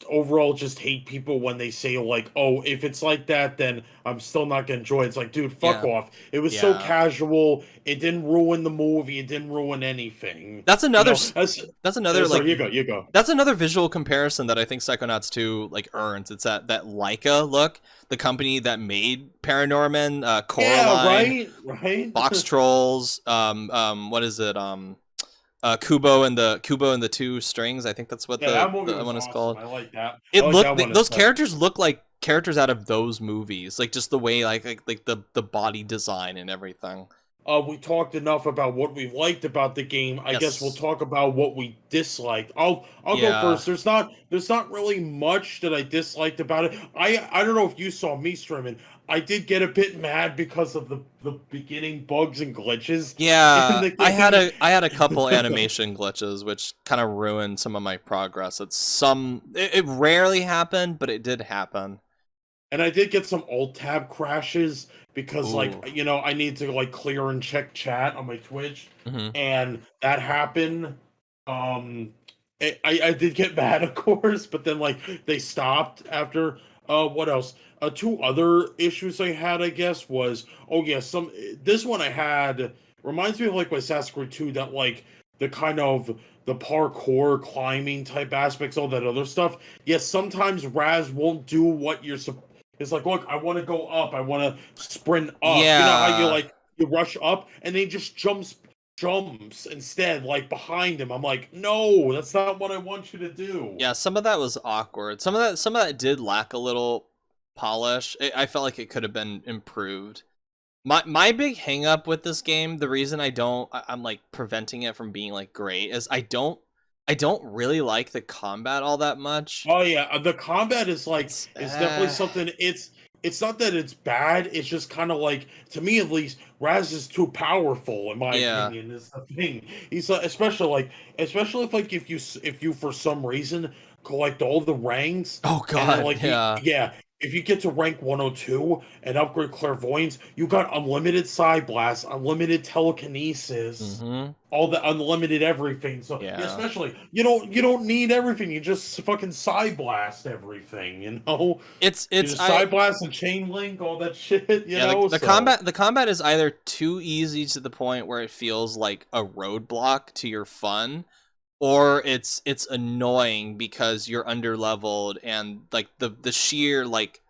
overall just hate people when they say like, "Oh, if it's like that, then I'm still not gonna enjoy it." It's like, dude, fuck Yeah, off. It was so yeah. casual. It didn't ruin the movie. It didn't ruin anything. That's You another know, that's another like sorry, you go. that's another visual comparison that I think Psychonauts 2 like earns. It's that Leica look, the company that made Paranorman, Yeah, Coraline, right, right. Box Trolls, what is it? Kubo and the Two Strings. I think that's what Yeah, that movie the was one is awesome. called. I like that. I It like looked that one those especially. characters look like characters out of those movies, like just the way like the body design and everything. We talked enough about what we liked about the game. I guess we'll Yes. talk about what we disliked. I'll go Yeah. first. There's not really much that I disliked about it. I don't know if you saw me streaming. I did get a bit mad because of the beginning bugs and glitches in Yeah, the game. I had a couple animation glitches which kind of ruined some of my progress. It rarely happened, but it did happen. And I did get some alt tab crashes because like Ooh. I need to like clear and check chat on my Twitch, Hmm. and that happened. Um, I did get mad, of course, but then like they stopped after. What else? Two other issues I had, I guess, was oh yeah, some this one I had reminds me of like with Assassin's Creed 2, that like the kind of the parkour climbing type aspects, all that other stuff. Yes, sometimes Raz won't do what you're supposed. It's like, look, I want to go up. I want to sprint up. You know how you Yeah. like you rush up and then he just jumps instead, like behind him. I'm like, no, that's not what I want you to do. Yeah, some of that was awkward. Some of that did lack a little polish. I felt like it could have been improved. My big hang up with this game, the reason I'm like preventing it from being like great, is I don't really like the combat all that much. Oh yeah, the combat is like It's it's definitely something. It's not that it's bad. It's just kind of like, to me at least, Raz is too powerful in my yeah. opinion. Is the thing. He's especially if like if you for some reason collect all the ranks, Oh and then god, like yeah. yeah, if you get to rank 102 and upgrade clairvoyance, you got unlimited side blast, unlimited telekinesis, Mhm. all the unlimited everything. So yeah, Yeah. especially you don't need everything. You just fucking side blast everything. You It's just I side blast and chain link all that shit. Yeah, So the combat is either too easy to the point where it feels like a roadblock to your fun, or it's annoying because you're underleveled and like the sheer like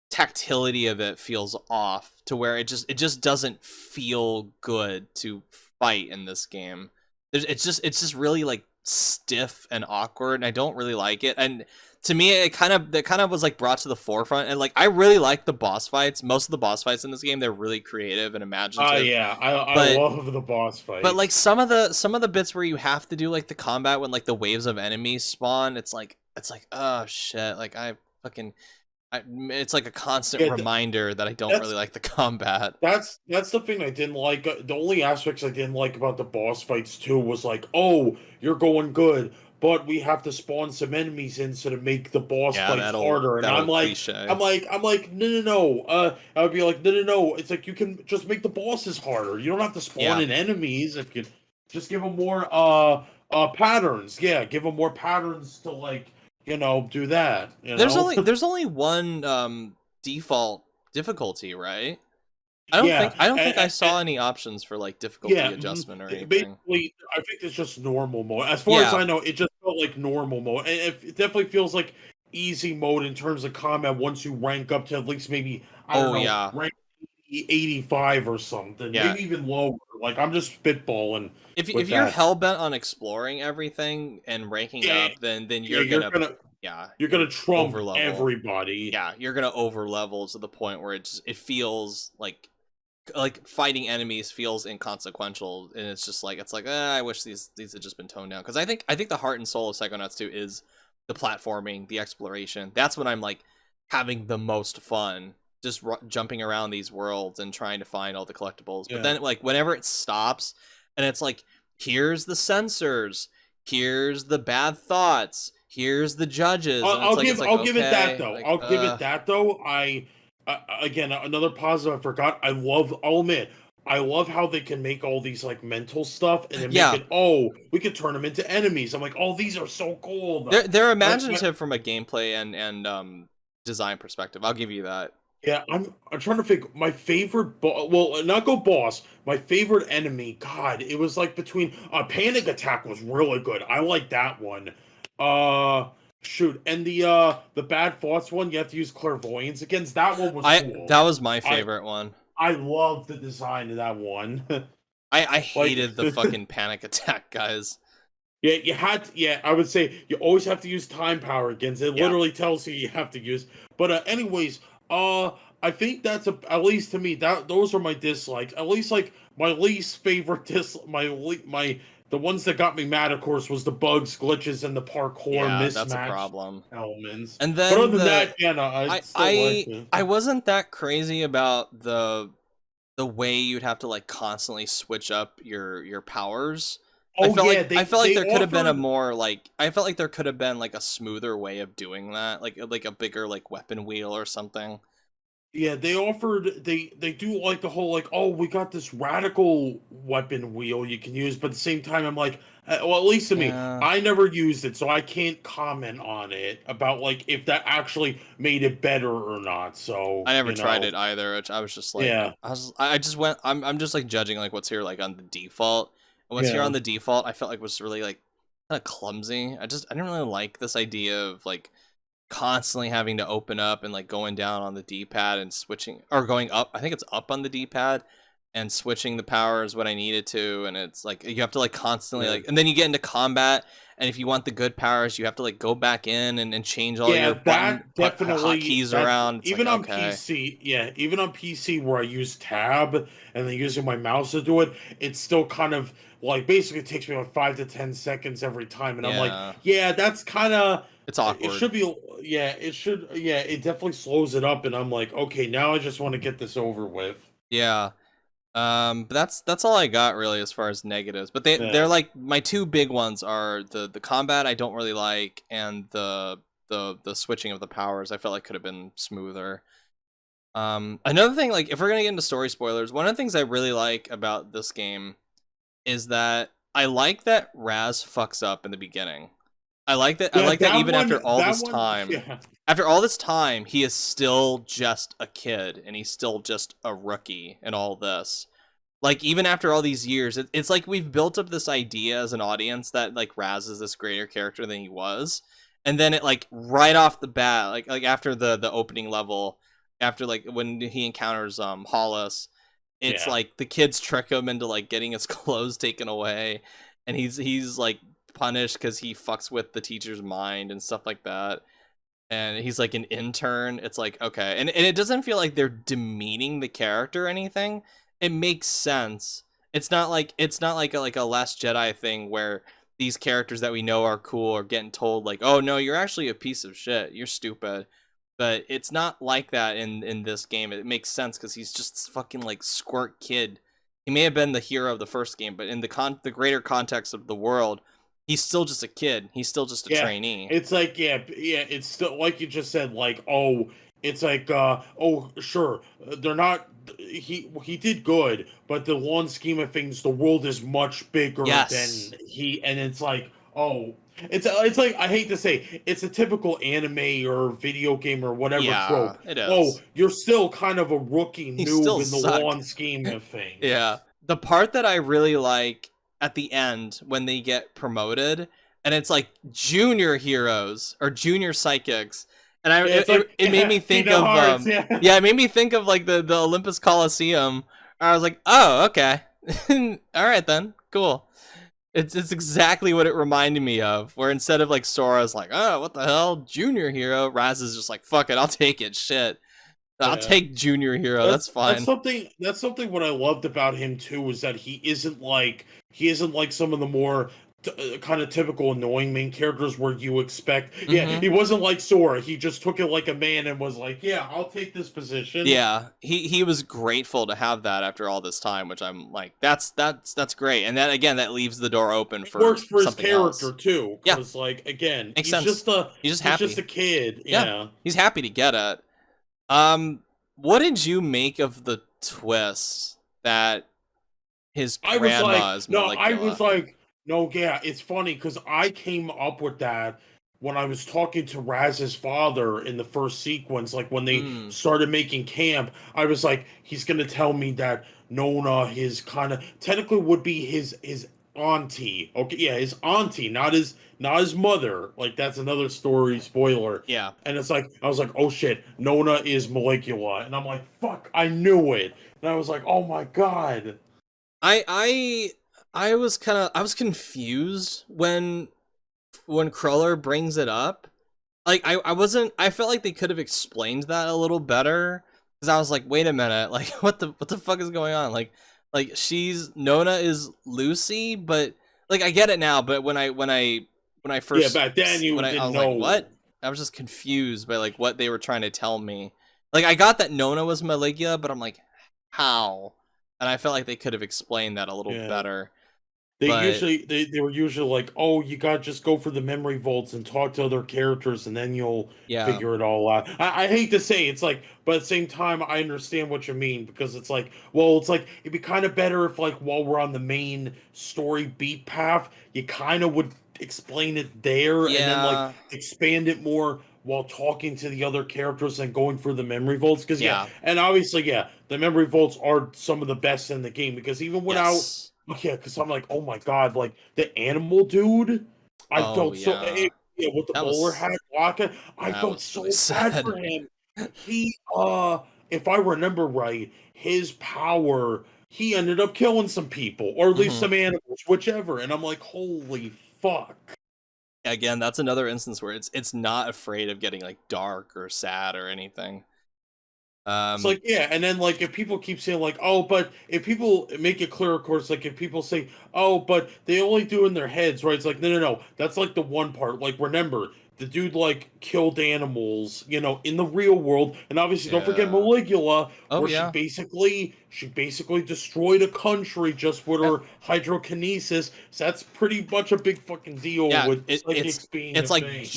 tactility of it feels off to where it just doesn't feel good to fight in this game. It's just really like stiff and awkward, and I don't really like it. And to me, that kind of was like brought to the forefront, and like I really like the boss fights. Most of the boss fights in this game, they're really creative and imaginative. Yeah, I But love the boss like fights. some of the bits where you have to do like the combat when like the waves of enemies spawn, it's like oh shit, like fucking it's like a constant Yeah, reminder that I don't really that's like the combat. that's the thing I didn't like. The only aspects I didn't like about the boss fights too was like, oh, you're going good, but we have to spawn some enemies in so to make the boss Yeah, fights harder. And that'll cliche. I'm like, no, no, no. I would be like, no, no, no. It's like you can just make the bosses harder. You don't have to spawn Yeah. in enemies. If you just give them more patterns. Yeah, give them more patterns to like do that. You know. There's only one default difficulty, right? Yeah, I don't think I saw any options for like difficulty yeah, adjustment or anything. basically, I think it's just normal mode. As far as Yeah. I know, it just felt like normal mode. And it definitely feels like easy mode in terms of combat once you rank up to at least maybe, I don't Oh know, yeah. rank 85 or something, Yeah. maybe even lower. Like, I'm just spitballing If with you're that. hell bent on exploring everything and ranking Yeah, up, then yeah, you're you're gonna gonna trump over level. everybody. Yeah, you're gonna over level to the point where it feels like fighting enemies feels inconsequential, and it's like I wish these had just been toned down, because I think the heart and soul of Psychonauts 2 is the platforming, the exploration. That's when I'm like having the most fun, just jumping around these worlds and trying to find all the collectibles. But Yeah. then like whenever it stops and it's like, here's the sensors, here's the bad thoughts, here's the judges, and it's like I'll give it that okay, though. like I'll give it that though. Again, another positive I forgot. I'll admit, I love how they can make all these like mental stuff and then make yeah, it. Oh, we could turn them into enemies. I'm like, oh, these are so cool though. they're My imaginative from a gameplay and design perspective. I'll give you that. Yeah, I'm trying to think. My favorite, well, not go boss. My favorite enemy. God, it was like between. Panic Attack was really good. I like that one. Uh, Shoot, and the bad thoughts one. You have to use clairvoyance against. That one was cool. That was my I favorite one. I love the design of that one. I Like, hated the fucking panic attack guys. yeah, you had. Yeah, I would say you always have to use time power against it. Yeah. Literally tells you have to use. But anyways, I think that's at least to me that those are my dislikes. At least like my least favorite my the ones that got me mad, of course, was the bugs, glitches, and the parkour Yeah, that's a mismatch problem. elements. And But other then than that, yeah, no, I still like it. I wasn't that crazy about the way you'd have to like constantly switch up your powers. Oh yeah, I felt like they there could have been a offered. more like I felt like there could have been like a smoother way of doing that, like a bigger like weapon wheel or something. Yeah, they offered they do like the whole like, oh, we got this radical weapon wheel you can use, but at the same time I'm like, well, at least to me, Yeah. I never used it, so I can't comment on it about like if that actually made it better or not. So, I never tried it either. Which I was just like, yeah, I just went. I'm just like judging like what's here like on the default. And what's here yeah. on the default, I felt like was really like kind of clumsy. I didn't really like this idea of like constantly having to open up and like going down on the D-pad and switching, or going up. I think it's up on the D-pad and switching the powers when I needed to. And it's like you have to like constantly Yeah. like, and then you get into combat. And if you want the good powers, you have to like go back in and change all your Yeah, that definitely hotkeys that around. It's like even on okay. PC, yeah, even on PC where I use tab and then using my mouse to do it, it's still kind of like basically takes me like 5 to 10 seconds every time, and I'm like, Yeah, yeah, that's kind of it's it awkward. should be, yeah, it should, yeah, it definitely slows it up, and I'm like, okay, now I just want to get this over with. Yeah. But that's all I got really as far as negatives. But they're Yeah, like my two big ones are the combat I don't really like, and the switching of the powers I felt like could have been smoother. Another thing, like if we're gonna get into story spoilers, one of the things I really like about this game is that I like that Raz fucks up in the beginning. I yeah, like that even that one, yeah, after all this time, he is still just a kid and he's still just a rookie in all this. Like even after all these years, it's like we've built up this idea as an audience that like Raz is this greater character than he was, and then it like right off the bat, like after the opening level, after like when he encounters Hollis, it's yeah. like the kids trick him into like getting his clothes taken away, and he's like punished because he fucks with the teacher's mind and stuff like that. and he's like an intern. It's like, okay, and it doesn't feel like they're demeaning the character or anything. It makes sense. It's not like a Last Jedi thing where these characters that we know are cool are getting told like, oh no, you're actually a piece of shit, you're stupid. But it's not like that in this game. It makes sense because he's just this fucking like squirt kid. He may have been the hero of the first game, but in the greater context of the world, he's still just a kid. He's still just a Yeah, trainee. it's like yeah, it's still like you just said, like, oh, it's like oh sure, they're not he did good, but the long scheme of things, the world is much bigger than Yes. he, and it's like, oh, it's like, I hate to say, it's a typical anime or video game or whatever Yeah, trope. it Oh, is. you're still kind of a rookie He noob still in the suck. long scheme of Yeah. things. The part that I really like at the end when they get promoted and it's like junior heroes or junior psychics. And Yeah, it's like it made me think Kingdom of Hearts, yeah. yeah, it made me think of like the Olympus Coliseum. I was like, "Oh, okay. All right then. Cool." It's exactly what it reminded me of. Where instead of like Sora's like, "Oh, what the hell? Junior hero." Raz is just like, "Fuck it. I'll take it. Shit. I'll Yeah. take junior hero. That's That's fine." something, that's something what I loved about him too, is that he isn't like some of the more kind of typical annoying main characters where you expect, yeah, Mhm. he wasn't like Sora, he just took it like a man and was like, yeah, I'll take this position. Yeah, he was grateful to have that after all this time, which I'm like, that's great. And then again, that leaves the door open It for works for his something character else. too, Yeah, because like, again, makes sense. He's just he's just happy. a kid, Yeah, yeah. he's happy to get it. What did you make of the twist that his I was like, grandma is no, I was Maligula? like, no, yeah, it's funny because I came up with that when I was talking to Raz's father in the first sequence, like when they Mm, started making camp. I was like, he's gonna tell me that Nona, his kind of technically would be his auntie. Okay, yeah, his auntie, not his mother. Like that's another story spoiler. yeah, And it's like I was like, oh shit, Nona is Maligula, and I'm like, fuck, I knew it. And I was like, oh my god. I I I was confused when Cruller brings it up. Like I wasn't, I felt like they could have explained that a little better because I was like, wait a minute, like what the fuck is going on? Like she's Nona is Lucy, but like I get it now, but when I Yeah, first back then you I didn't was like, know. what? I was just confused by like what they were trying to tell me. Like I got that Nona was Maligia, but I'm like, how? And I felt like they could have explained that a little Yeah. better. They But usually they were usually like, oh, you gotta just go for the memory vaults and talk to other characters and then you'll yeah, figure it all out. I hate to say it's like, but at the same time I understand what you mean, because it's like, well, it's like it'd be kind of better if like while we're on the main story beat path, you kind of would explain it there and then like yeah, expand it more while talking to the other characters and going for the memory vaults. Because yeah, yeah, and obviously yeah, the memory vaults are some of the best in the game, because even without, yes. yeah, because I'm like, oh my god, like the animal dude, I Oh felt so, yeah. yeah, with the That bowler was hat, Waka, I that felt was really so bad sad. for him. He, if I remember right, his power, he ended up killing some people, or at least Hmm. some animals, whichever. And I'm like, holy fuck. Again, that's another instance where it's not afraid of getting like dark or sad or anything. It's Um, like, yeah, and then like if people keep saying like, oh, but if people make it clear, of course, like if people say, oh, but they only do in their heads, right? It's like, no, no, no, that's like the one part. Like, remember, the dude like killed animals, in the real world, and obviously don't forget yeah. Maligula, Oh where yeah. she basically destroyed a country just with Yeah. her hydrokinesis. So that's pretty much a big fucking deal Yeah. with psychics being a thing.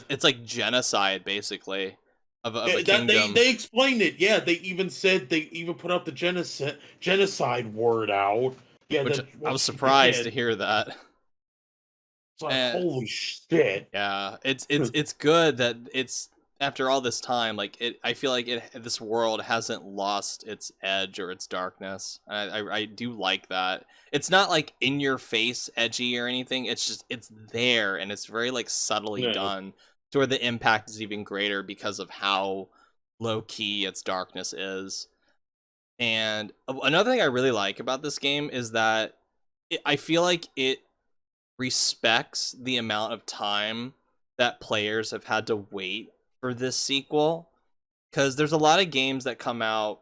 It's like genocide basically of a That kingdom. they explained it. Yeah, they even said, they even put out the genocide word out. Yeah, Which that I what was she surprised to did. hear that. It's like, And holy shit. yeah, it's good that it's after all this time, like it. I feel like this world hasn't lost its edge or its darkness. I do like that. It's not like in your face, edgy or anything. It's just it's there and it's very like subtly Yeah. done, to where the impact is even greater because of how low key its darkness is. And another thing I really like about this game is that I feel like it respects the amount of time that players have had to wait for this sequel, because there's a lot of games that come out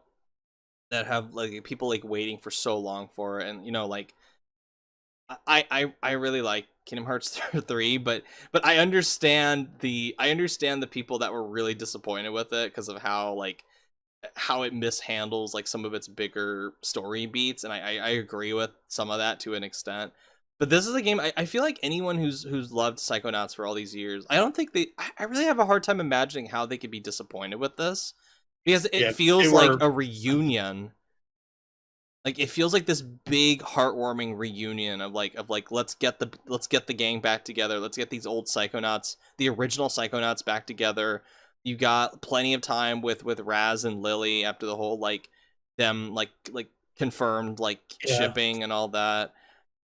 that have like people like waiting for so long for it, and like I really like Kingdom Hearts 3, but I understand the people that were really disappointed with it because of how it mishandles like some of its bigger story beats, and I agree with some of that to an extent. But this is a game I feel like anyone who's loved Psychonauts for all these years, I don't think I really have a hard time imagining how they could be disappointed with this, because it Yeah, they feels like were. a reunion. Like it feels like this big heartwarming reunion of let's get the gang back together. Let's get these old Psychonauts, the original Psychonauts, back together. You got plenty of time with Raz and Lily after the whole them confirmed Yeah. shipping and all that.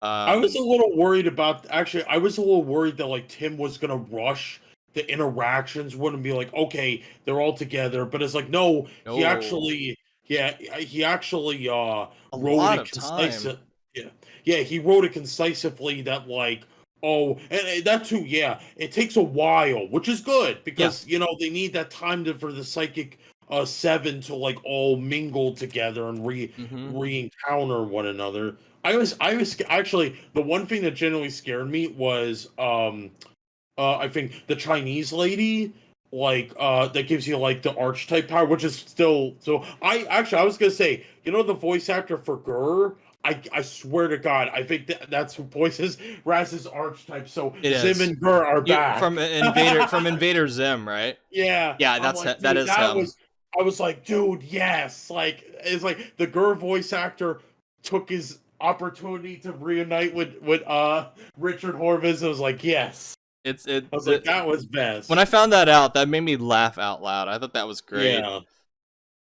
I was Um a little worried about actually I was a little worried that like Tim was gonna rush the interactions, wouldn't be like, okay, they're all together, but it's like no, he no, actually yeah, he actually a wrote lot it of time. concise yeah. Yeah, he wrote it concisely that like oh and that too, yeah, it takes a while, which is good Yeah. because they need that time for the psychic seven to like all mingle together and Mhm. re-encounter one another. I was actually the one thing that genuinely scared me was I think the Chinese lady that gives you like the archetype power, which is still so I was gonna say, the voice actor for Gurr, I swear to God, I think that's who voices Raz's archetype. So It Zim is. and Gurr are You from back. Invader Zim, right? Yeah, Yeah, I'm like, that dude, is him. I was like, dude, yes. Like, it's like the Gurr voice actor took his opportunity to reunite with Richard Horvitz. I was like, yes. It's it I was like, the that was When I best. found that out, that made me laugh out loud. I thought that was great. Yeah.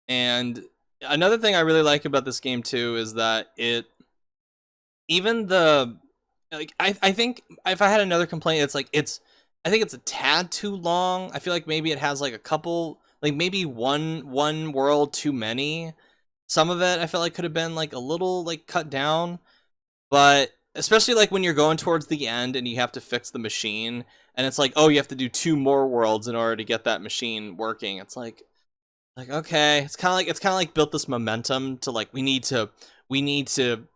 And another thing I really like about this game too is that even the I think if I had another complaint, I think it's a tad too long. I feel like maybe it has like a couple, like maybe one world too many. Some of it I felt like could have been like a little like cut down, but especially like when you're going towards the end and you have to fix the machine, and it's like, oh, you have to do two more worlds in order to get that machine working. It's like okay, it's kind of like built this momentum to like we need to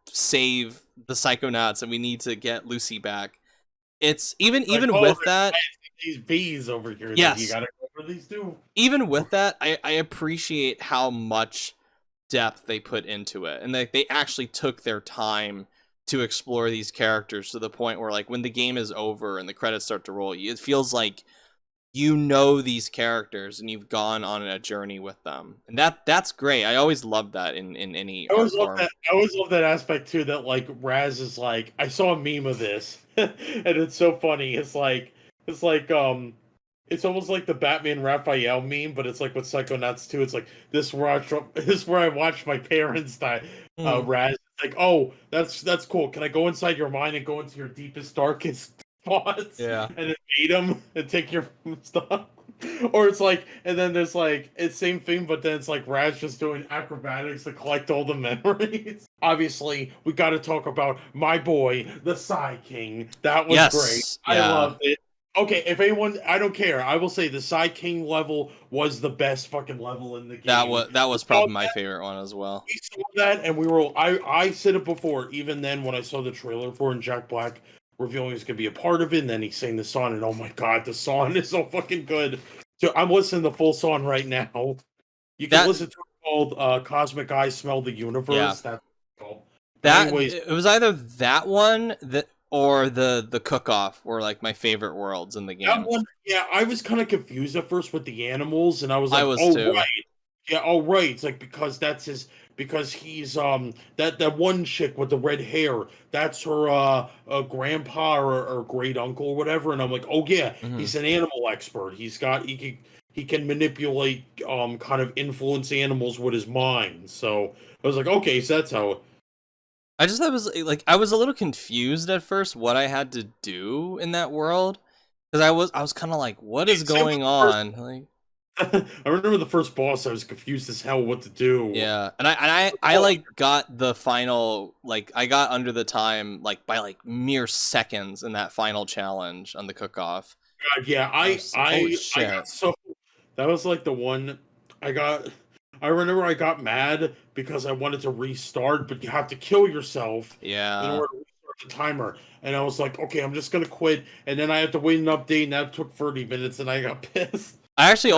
save the Psychonauts and we need to get Lucy back. It's Like, even oh, with that, these bees over here that you yes, gotta go for these two. even with that, I appreciate how much depth they put into it, and they actually took their time to explore these characters to the point where like when the game is over and the credits start to roll, it feels like these characters and you've gone on a journey with them, and that's great. I always love that in any I art always love form. that. I always love that aspect too. That like Raz is like, I saw a meme of this, and it's so funny. It's like it's almost like the Batman Raphael meme, but it's like with Psychonauts too. It's like this is where I watched my parents die. Mm, Raz, it's like, oh, that's cool. Can I go inside your mind and go into your deepest, darkest thoughts yeah. and invade them and take your stuff? Or it's like, and then there's like it's same thing, but then it's like Raz just doing acrobatics to collect all the memories. Obviously, we got to talk about my boy, the Psy King. That was great. Yes. I Yeah. loved it. Okay, if anyone, I don't care. I will say the Psy King level was the best fucking level in the game. That We was saw probably my favorite one as well. we saw that, and we were. I said it before. Even then, when I saw the trailer for it, and Jack Black revealing he's gonna be a part of it, and then he sang the song, and oh my god, the song is so fucking good. So I'm listening to the full song right now. You can That listen to it called "Cosmic Eyes Smell the yeah. Universe." That's what it's called. But That anyways, it was either that one that or the cook off were like my favorite worlds in the that game. one, yeah, I was kind of confused at first with the animals, and I was I like, was "Oh too. right, yeah, oh right." It's like because that's his because he's that one chick with the red hair. That's her grandpa or great uncle or whatever. And I'm like, "Oh yeah, Hmm. he's an animal expert. He can manipulate kind of influence animals with his mind." So I was like, "Okay, so that's how." I just thought it was like I was a little confused at first what I had to do in that world, because I was kind of like, what is Same with going the first. on? Like, I remember the first boss. I was confused as hell what to do. yeah, and I Oh like got the final, like I got under the time like by like mere seconds in that final challenge on the cook off. God, yeah, I was just like, holy I got shit. so That was like the one I got. I remember I got mad because I wanted to restart, but you have to kill yourself in Yeah. order to restart the timer. And I was like, okay, I'm just gonna quit. And then I had to wait an update, and that took 30 minutes, and I got pissed. I actually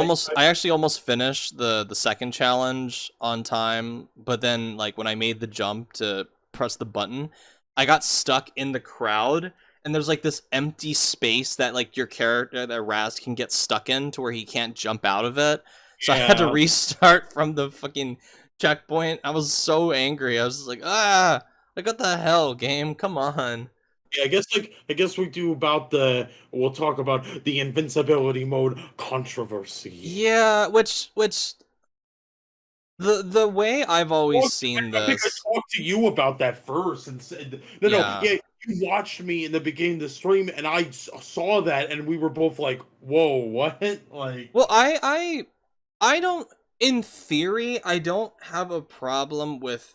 almost finished the second challenge on time, but then like when I made the jump to press the button, I got stuck in the crowd, and there's like this empty space that like your character that Raz can get stuck in to where he can't jump out of it. So I had to Yeah, restart from the fucking checkpoint. I was so angry. I was just like, ah, like what the hell, game? Come on. yeah. I guess we do about the. We'll talk about the invincibility mode controversy. Yeah, which the way I've always Well, seen I think I this, talked to you about that first and said, no, yeah. yeah, you watched me in the beginning of the stream, and I saw that, and we were both like, whoa, what? Like, Well, I don't. In theory, I don't have a problem with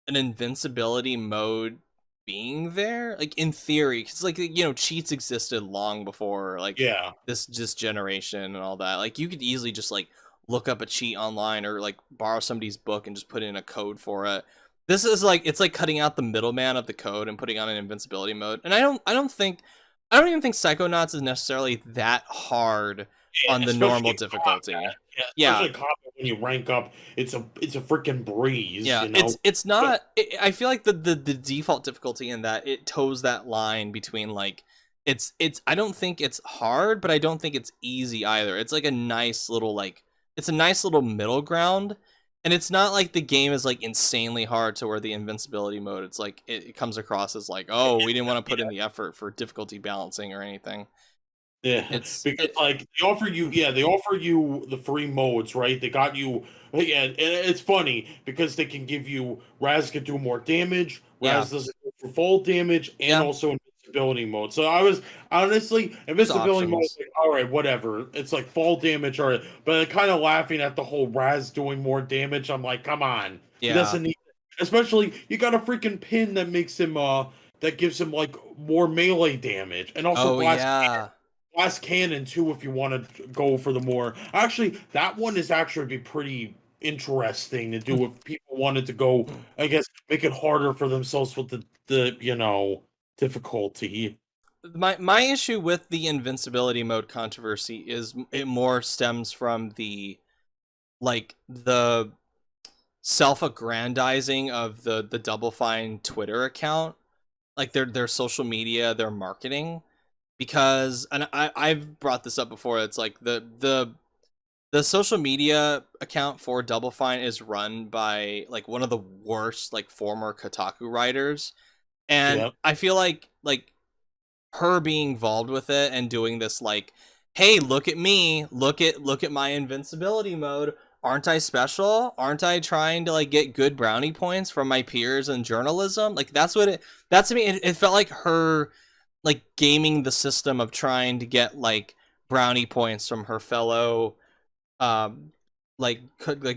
an invincibility mode being there. Like in theory, because like cheats existed long before like yeah, this generation and all that. Like you could easily just like look up a cheat online or like borrow somebody's book and just put in a code for it. This is like it's like cutting out the middleman of the code and putting on an invincibility mode. And I don't even think Psychonauts is necessarily that hard yeah, on the especially normal in difficulty. combat. Yeah, Yeah, especially in combat when you rank up, it's a freaking breeze, yeah, you know. it's But not. I feel like the default difficulty in that it toes that line between like it's. I don't think it's hard, but I don't think it's easy either. It's like a nice little like it's a nice little middle ground, and it's not like the game is like insanely hard to where the invincibility mode. It's like it comes across as like oh we didn't want to put in the effort for difficulty balancing or anything. yeah, It's because like they offer you the free modes, right? They got you, yeah, and it's funny because they can give you Raz can do more damage, yeah, Raz doesn't go for full damage, and yeah. also invincibility mode. So I was honestly There's invincibility mode, options. like, all right, whatever. It's like fall damage, all right, but kind of laughing at the whole Raz doing more damage. I'm like, come on, he Yeah. doesn't need. Especially you got a freaking pin that makes him that gives him like more melee damage, and also Oh yeah. glass cannon too if you want to go for the more. Actually, that one is actually be pretty interesting to do if people wanted to go. I guess make it harder for themselves with the difficulty. My issue with the invincibility mode controversy is it more stems from the like the self-aggrandizing of the Double Fine Twitter account, like their social media, their marketing. Because and I've brought this up before. It's like the social media account for Double Fine is run by like one of the worst like former Kotaku writers, and Yeah, I feel like her being involved with it and doing this like hey look at me, look at my invincibility mode, aren't I special, aren't I trying to like get good brownie points from my peers in journalism, like that's what it that's to me it felt like her like gaming the system of trying to get like brownie points from her fellow um like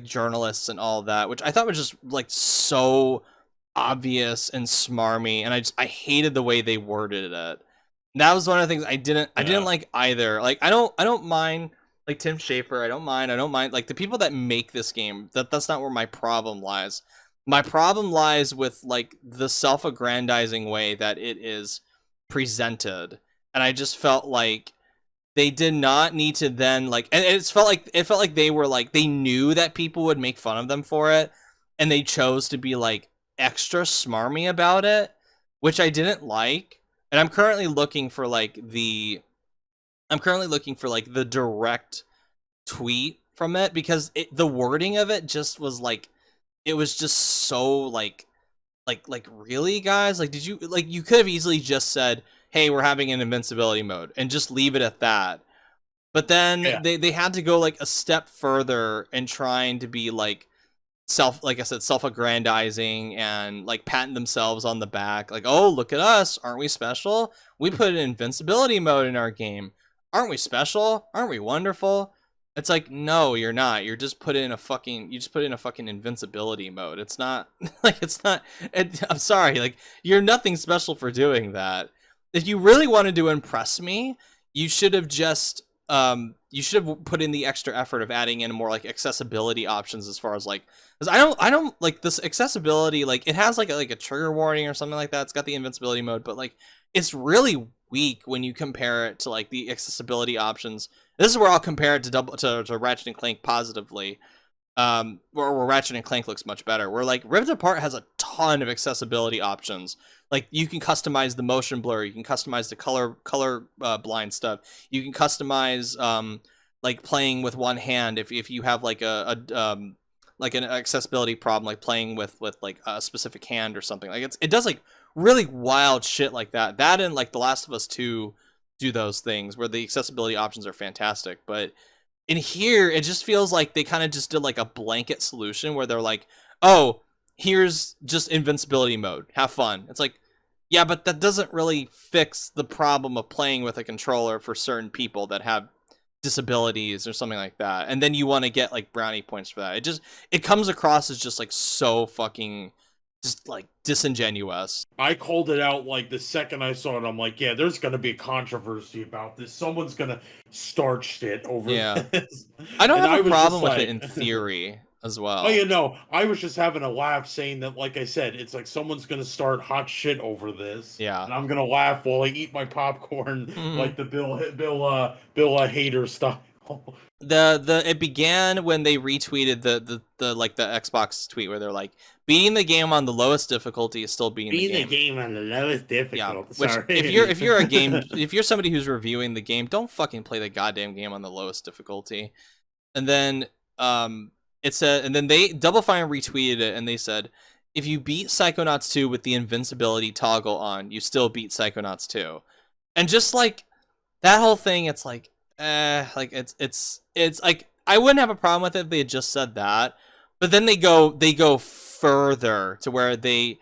journalists and all that, which I thought was just like so obvious and smarmy, and I hated the way they worded it. That was one of the things I didn't yeah, like either. Like I don't mind like Tim Schafer. I don't mind like the people that make this game. That's not where my problem lies. My problem lies with like the self-aggrandizing way that it is presented. And I just felt like they did not need to then like and it felt like they were like they knew that people would make fun of them for it, and they chose to be like extra smarmy about it, which I didn't like. And I'm currently looking for like the direct tweet from it, because the wording of it just was like it was just so like really guys, like did you like you could have easily just said hey we're having an invincibility mode and just leave it at that. But then yeah, they had to go like a step further and trying to be like I said, self-aggrandizing and like patting themselves on the back, like, oh, look at us, aren't we special? We put an invincibility mode in our game. Aren't we special? Aren't we wonderful? It's like, no, you're not. You just put in a fucking invincibility mode. It's not like I'm sorry, like you're nothing special for doing that. If you really wanted to impress me, you should have just you should have put in the extra effort of adding in more like accessibility options as far as like, because I don't like this accessibility, like it has like a trigger warning or something like that. It's got the invincibility mode, but like it's really weak when you compare it to like the accessibility options. This is where I'll compare it to Ratchet and Clank positively. Where Ratchet and Clank looks much better. Where like Rift Apart has a ton of accessibility options. Like you can customize the motion blur, you can customize the color blind stuff. You can customize like playing with one hand if you have like like an accessibility problem, like playing with like a specific hand or something. Like it does like really wild shit like that. That and like The Last of Us 2 do those things where the accessibility options are fantastic, but in here it just feels like they kind of just did like a blanket solution where they're like, oh, here's just invincibility mode, have fun. It's like, yeah, but that doesn't really fix the problem of playing with a controller for certain people that have disabilities or something like that, and then you want to get like brownie points for that. It comes across as just like so fucking just like disingenuous. I called it out like the second I saw it. I'm like, yeah, there's gonna be a controversy about this. Someone's gonna start shit over Yeah, this. I don't And I have a was just problem with it like, in theory as oh, well. you know, I was just having a laugh saying that, like I said, it's like someone's gonna start hot shit over this, Yeah. and I'm gonna laugh while I eat my popcorn, Mhm. like the Bill hater style. The it began when they retweeted the like the Xbox tweet where they're like, beating the game on the lowest difficulty is still beating the Being the game. game on the lowest Yeah, difficult. which Sorry. if you're somebody who's reviewing the game, don't fucking play the goddamn game on the lowest difficulty. And then it said, and then they Double Fine retweeted it, and they said, if you beat Psychonauts 2 with the invincibility toggle on, you still beat Psychonauts 2. And just like that whole thing, it's like, like it's like I wouldn't have a problem with it if they had just said that, but then they go further to where they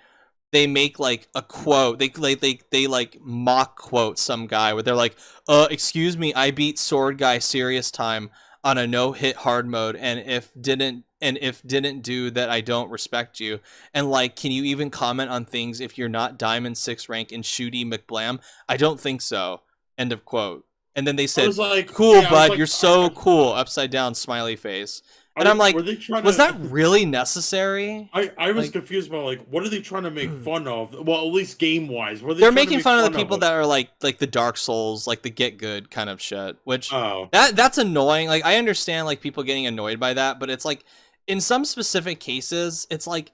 make like a quote, they like mock quote some guy where they're like, excuse me, I beat Sword Guy Serious Time on a no hit hard mode, and if didn't do that, I don't respect you. And like, can you even comment on things if you're not Diamond 6 rank in Shooty McBlam? I don't think so. End of quote. And then they I said, was like, cool, yeah, I was bud, like, you're so cool, upside down smiley face. And I'm like, were they trying was that to? really necessary? I was Like, confused about like what are they trying to make fun of? Well, at least game wise, were they they're trying to making make fun of the fun people of? that are like the Dark Souls, like the get good kind of shit, which Oh, that's annoying. Like I understand like people getting annoyed by that, but it's like in some specific cases, it's like,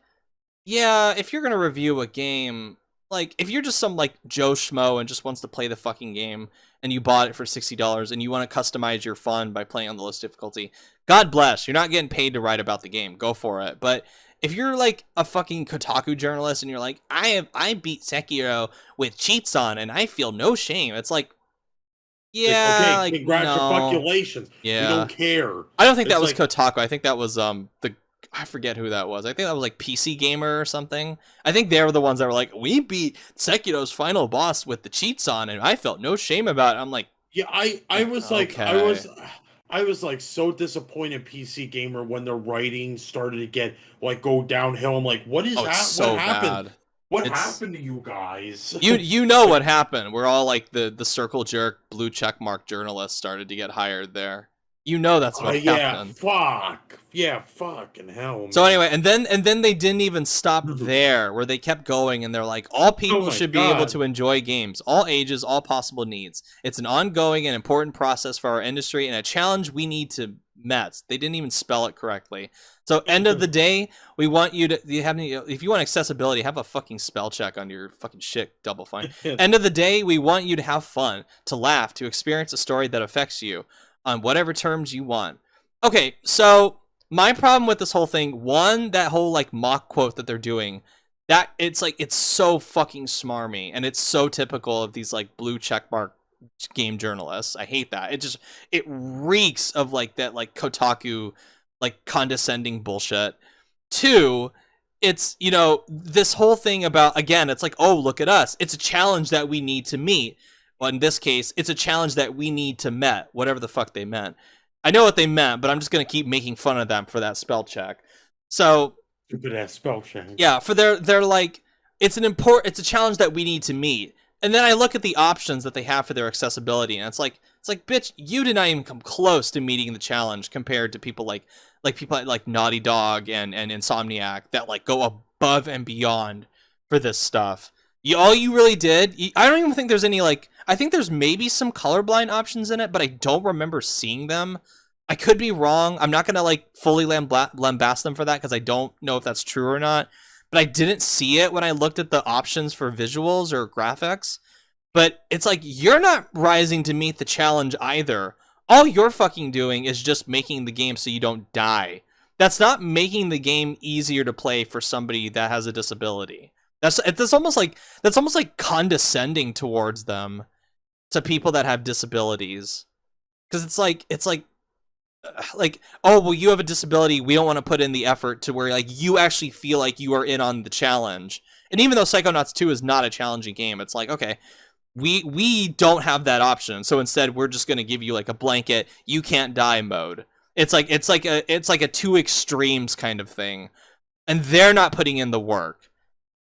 yeah, if you're gonna review a game, like if you're just some like Joe Schmo and just wants to play the fucking game and you bought it for $60 and you want to customize your fun by playing on the lowest difficulty, God bless. You're not getting paid to write about the game. Go for it. But if you're like a fucking Kotaku journalist and you're like, I beat Sekiro with cheats on and I feel no shame. It's like, like yeah, okay, like no. congratulations. We Yeah. don't care. I don't think that It's was like Kotaku. I think that was the I forget who that was. I think that was like PC Gamer or something. I think they were the ones that were like, we beat Sekiro's final boss with the cheats on, and I felt no shame about it. I'm like, yeah, I was like okay, I was like so disappointed PC Gamer when the writing started to get like go downhill. I'm like, oh, it's what so happened? bad. What It's happened to you guys? you know Like, what happened. We're all like the circle jerk blue checkmark journalists started to get hired there. You know that's oh what yeah, happened. fuck. Yeah, fucking hell, So man. anyway, and then they didn't even stop there, where they kept going, and they're like, all Oh people my should be able god. to enjoy games, all ages, all possible needs. It's an ongoing and important process for our industry, and a challenge we need to met. They didn't even spell it correctly. So end of the day, we want you to you have if you want accessibility, have a fucking spell check on your fucking shit. Double Fine. End of the day, we want you to have fun, to laugh, to experience a story that affects you on whatever terms you want. Okay, so my problem with this whole thing, one, that whole like mock quote that they're doing, that it's like it's so fucking smarmy and it's so typical of these like blue checkmark game journalists. I hate that. It reeks of like that like Kotaku like condescending bullshit. Two, it's this whole thing about, again, it's like, oh, look at us. It's a challenge that we need to meet. Well, in this case, it's a challenge that we need to met, whatever the fuck they meant. I know what they meant, but I'm just gonna keep making fun of them for that spell check. So Stupid ass spell check. yeah, for they're like, it's a challenge that we need to meet. And then I look at the options that they have for their accessibility, and it's like, It's like, bitch, you did not even come close to meeting the challenge compared to people like people like Naughty Dog and Insomniac that like go above and beyond for this stuff. All you really did, I don't even think there's any like, I think there's maybe some colorblind options in it, but I don't remember seeing them. I could be wrong. I'm not gonna like fully lambast them for that because I don't know if that's true or not. But I didn't see it when I looked at the options for visuals or graphics. But it's like, you're not rising to meet the challenge either. All you're fucking doing is just making the game so you don't die. That's not making the game easier to play for somebody that has a disability. That's almost like condescending towards them, to people that have disabilities. Because it's like, oh, well, you have a disability, we don't want to put in the effort to where like you actually feel like you are in on the challenge. And even though Psychonauts 2 is not a challenging game, it's like, okay, we don't have that option, so instead we're just going to give you like a blanket you can't die mode. It's like a two extremes kind of thing, and they're not putting in the work.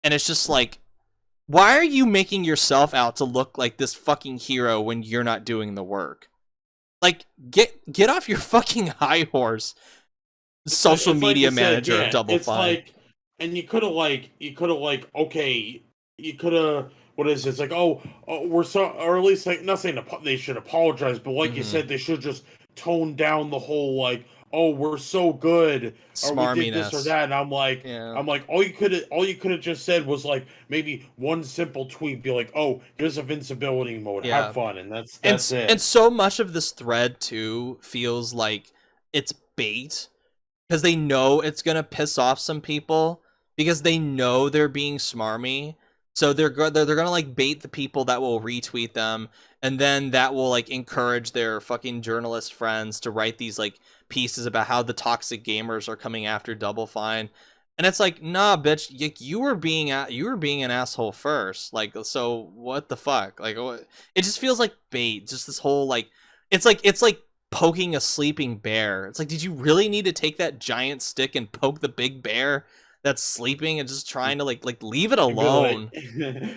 And it's just like, why are you making yourself out to look like this fucking hero when you're not doing the work? Like, get off your fucking high horse, social media manager of Double Fine. Like, and you could have okay, you could have, what is it? It's like, oh, we're so, or at least like, not saying they should apologize, but like you said, they should just tone down the whole like, oh, we're so good, or we did this or that. And I'm like, all you could have just said was like maybe one simple tweet, be like, oh, here's Invincibility mode, have fun, and that's it. And so much of this thread too feels like it's bait, because they know it's gonna piss off some people, because they know they're being smarmy. So they're gonna like bait the people that will retweet them, and then that will like encourage their fucking journalist friends to write these like pieces about how the toxic gamers are coming after Double Fine. And it's like, nah, bitch, you were being an asshole first. Like, so what the fuck? Like, it just feels like bait. Just this whole like, it's like poking a sleeping bear. It's like, did you really need to take that giant stick and poke the big bear that's sleeping and just trying to like leave it alone?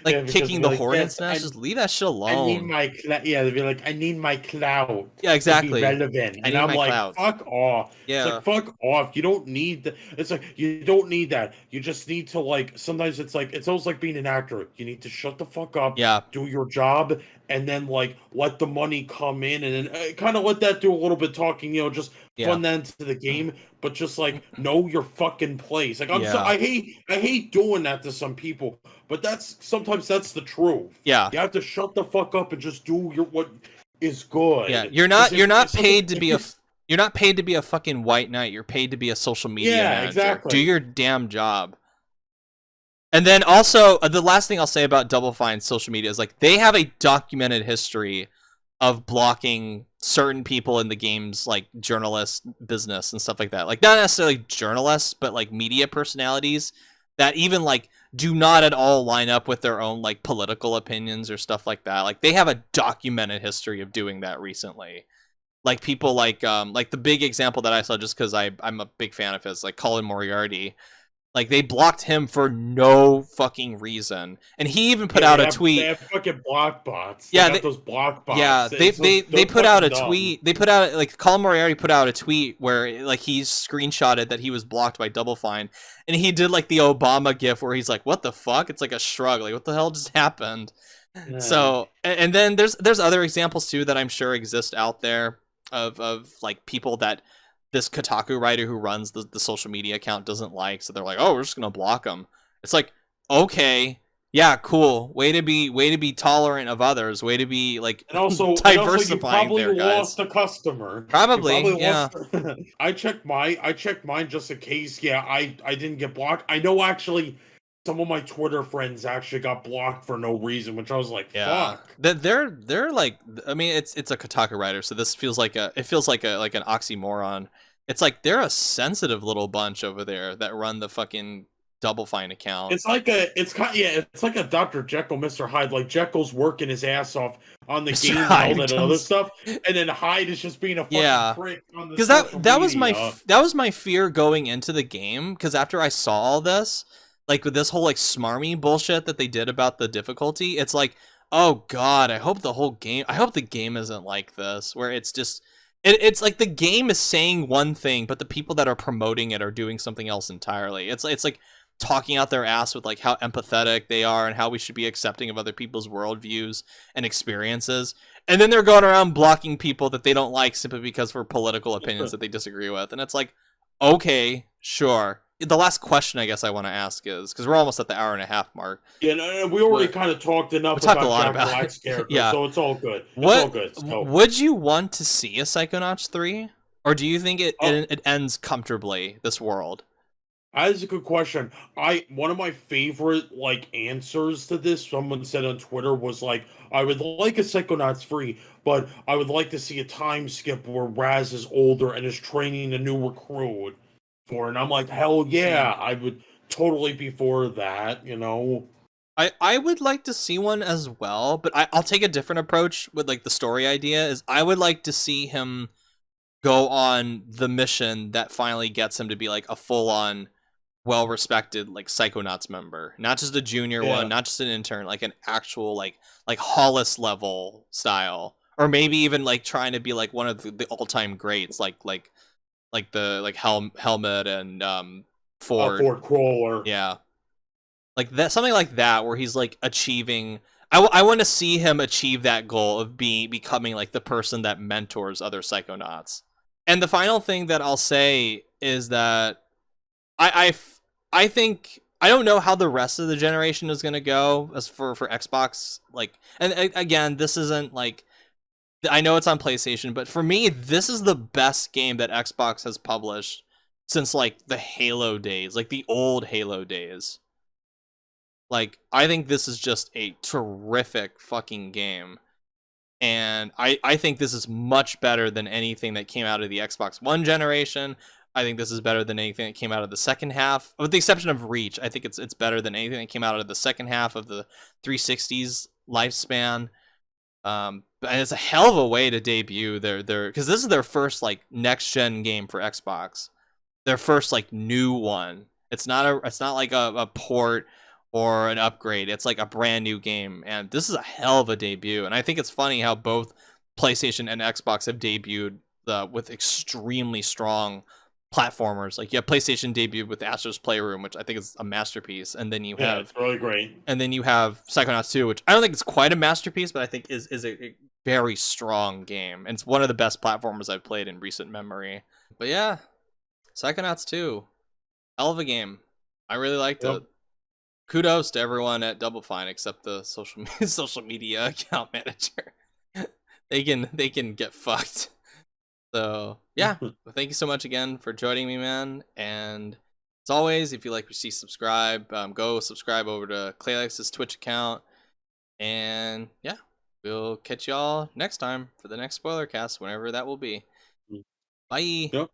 Like kicking the hornet's nest, just leave that shit alone. I need my they'd be like, I need my clout. Yeah, exactly. To be relevant. And I'm like, clout. Fuck off. Yeah. It's like, fuck off. You don't need it's like, you don't need that. You just need to like, sometimes it's like, it's almost like being an actor. You need to shut the fuck up. Yeah. Do your job, and then like let the money come in, and then kind of let that do a little bit talking, just fund that into the game, but just like know your fucking place. Like I hate doing that to some people, but sometimes that's the truth. Yeah. You have to shut the fuck up and just do what is good. Yeah. You're not paid to be a fucking white knight. You're paid to be a social media manager. Exactly. Do your damn job. And then also, the last thing I'll say about Double Fine's social media is like, they have a documented history of blocking certain people in the game's like journalist business and stuff like that. Like, not necessarily journalists, but like media personalities that even like do not at all line up with their own like political opinions or stuff like that. Like, they have a documented history of doing that recently. Like, people like the big example that I saw, just because I'm a big fan of his, like Colin Moriarty. Like, they blocked him for no fucking reason, and he even put out a tweet. They have fucking block bots. Yeah, they got those block bots. Yeah, they put out a tweet. They put out, like, Colin Moriarty put out a tweet where like he screenshotted that he was blocked by Double Fine, and he did like the Obama gif where he's like, "What the fuck?" It's like a shrug, like, "What the hell just happened?" Yeah. So, and then there's other examples too that I'm sure exist out there of like people that this Kotaku writer who runs the social media account doesn't like, so they're like, oh, we're just gonna block them. It's like, okay, yeah, cool. Way to be tolerant of others. Way to be like, and also diversifying. And also you probably lost a customer. Probably yeah. I checked mine just in case. Yeah, I didn't get blocked. I know actually some of my Twitter friends actually got blocked for no reason, which I was like, fuck. They're like, I mean, it's a Kotaku writer, so this feels like an oxymoron. It's like they're a sensitive little bunch over there that run the fucking Double Fine account. It's like a Dr. Jekyll, Mr. Hyde. Like, Jekyll's working his ass off on the game and all that other stuff, and then Hyde is just being a fucking prick on the social media. Because that was my fear going into the game, because after I saw all this, like with this whole like smarmy bullshit that they did about the difficulty, it's like, Oh god, I hope the whole game. I hope the game isn't like this, where it's just. It's like the game is saying one thing, but the people that are promoting it are doing something else entirely. It's like talking out their ass with like how empathetic they are and how we should be accepting of other people's worldviews and experiences, and then they're going around blocking people that they don't like simply because for political opinions that they disagree with. And it's like, okay, sure. The last question I guess I want to ask is, because we're almost at the hour and a half mark. Yeah, no, we already What kind of talked we enough talked a about lot Jack about Black's it. character, Yeah. so it's all good. It's all What good. So, would you want to see a Psychonauts 3? Or do you think oh, it ends comfortably, this world? that is a good question. I One of my favorite like answers to this, someone said on Twitter, was like, I would like a Psychonauts free, but I would like to see a time skip where Raz is older and is training a new recruit for it. And I'm like, hell Hmm. yeah, I would totally be for that, you know? I would like to see one as well, but I'll take a different approach with like the story idea is I would like to see him go on the mission that finally gets him to be like a full on well respected like Psychonauts member. Not just a junior one, Yeah. not just an intern, like an actual like Hollis level style. Or maybe even like trying to be like one of the all time greats, like the like Helmet and Ford. Ford Crawler. Yeah. Like that, something like that where he's like achieving I want to see him achieve that goal of becoming like the person that mentors other Psychonauts. And the final thing that I'll say is that I I think I don't know how the rest of the generation is going to go as for Xbox, like, and again, this isn't like, I know it's on PlayStation, but for me this is the best game that Xbox has published since like the Halo days, like the old Halo days. Like, I think this is just a terrific fucking game. And I think this is much better than anything that came out of the Xbox One generation. I think this is better than anything that came out of the second half, with the exception of Reach. I think it's better than anything that came out of the second half of the 360's lifespan. And it's a hell of a way to debut their because this is their first like next gen game for Xbox, their first like new one. It's not like a port or an upgrade. It's like a brand new game, and this is a hell of a debut. And I think it's funny how both PlayStation and Xbox have debuted with extremely strong platformers. Like, yeah, PlayStation debuted with Astro's Playroom, which I think is a masterpiece, and then you Yeah, have it's really great. Psychonauts 2, which I don't think it's quite a masterpiece, but I think is a very strong game, and it's one of the best platformers I've played in recent memory. But yeah, Psychonauts 2, hell of a game. I really liked Yep. it. Kudos to everyone at Double Fine except the social media account manager. They can get fucked. So yeah, well, thank you so much again for joining me, man. And as always, if you like what you see, subscribe. Go subscribe over to Claylex's Twitch account. And yeah, we'll catch y'all next time for the next spoiler cast, whenever that will be. Bye. Yep.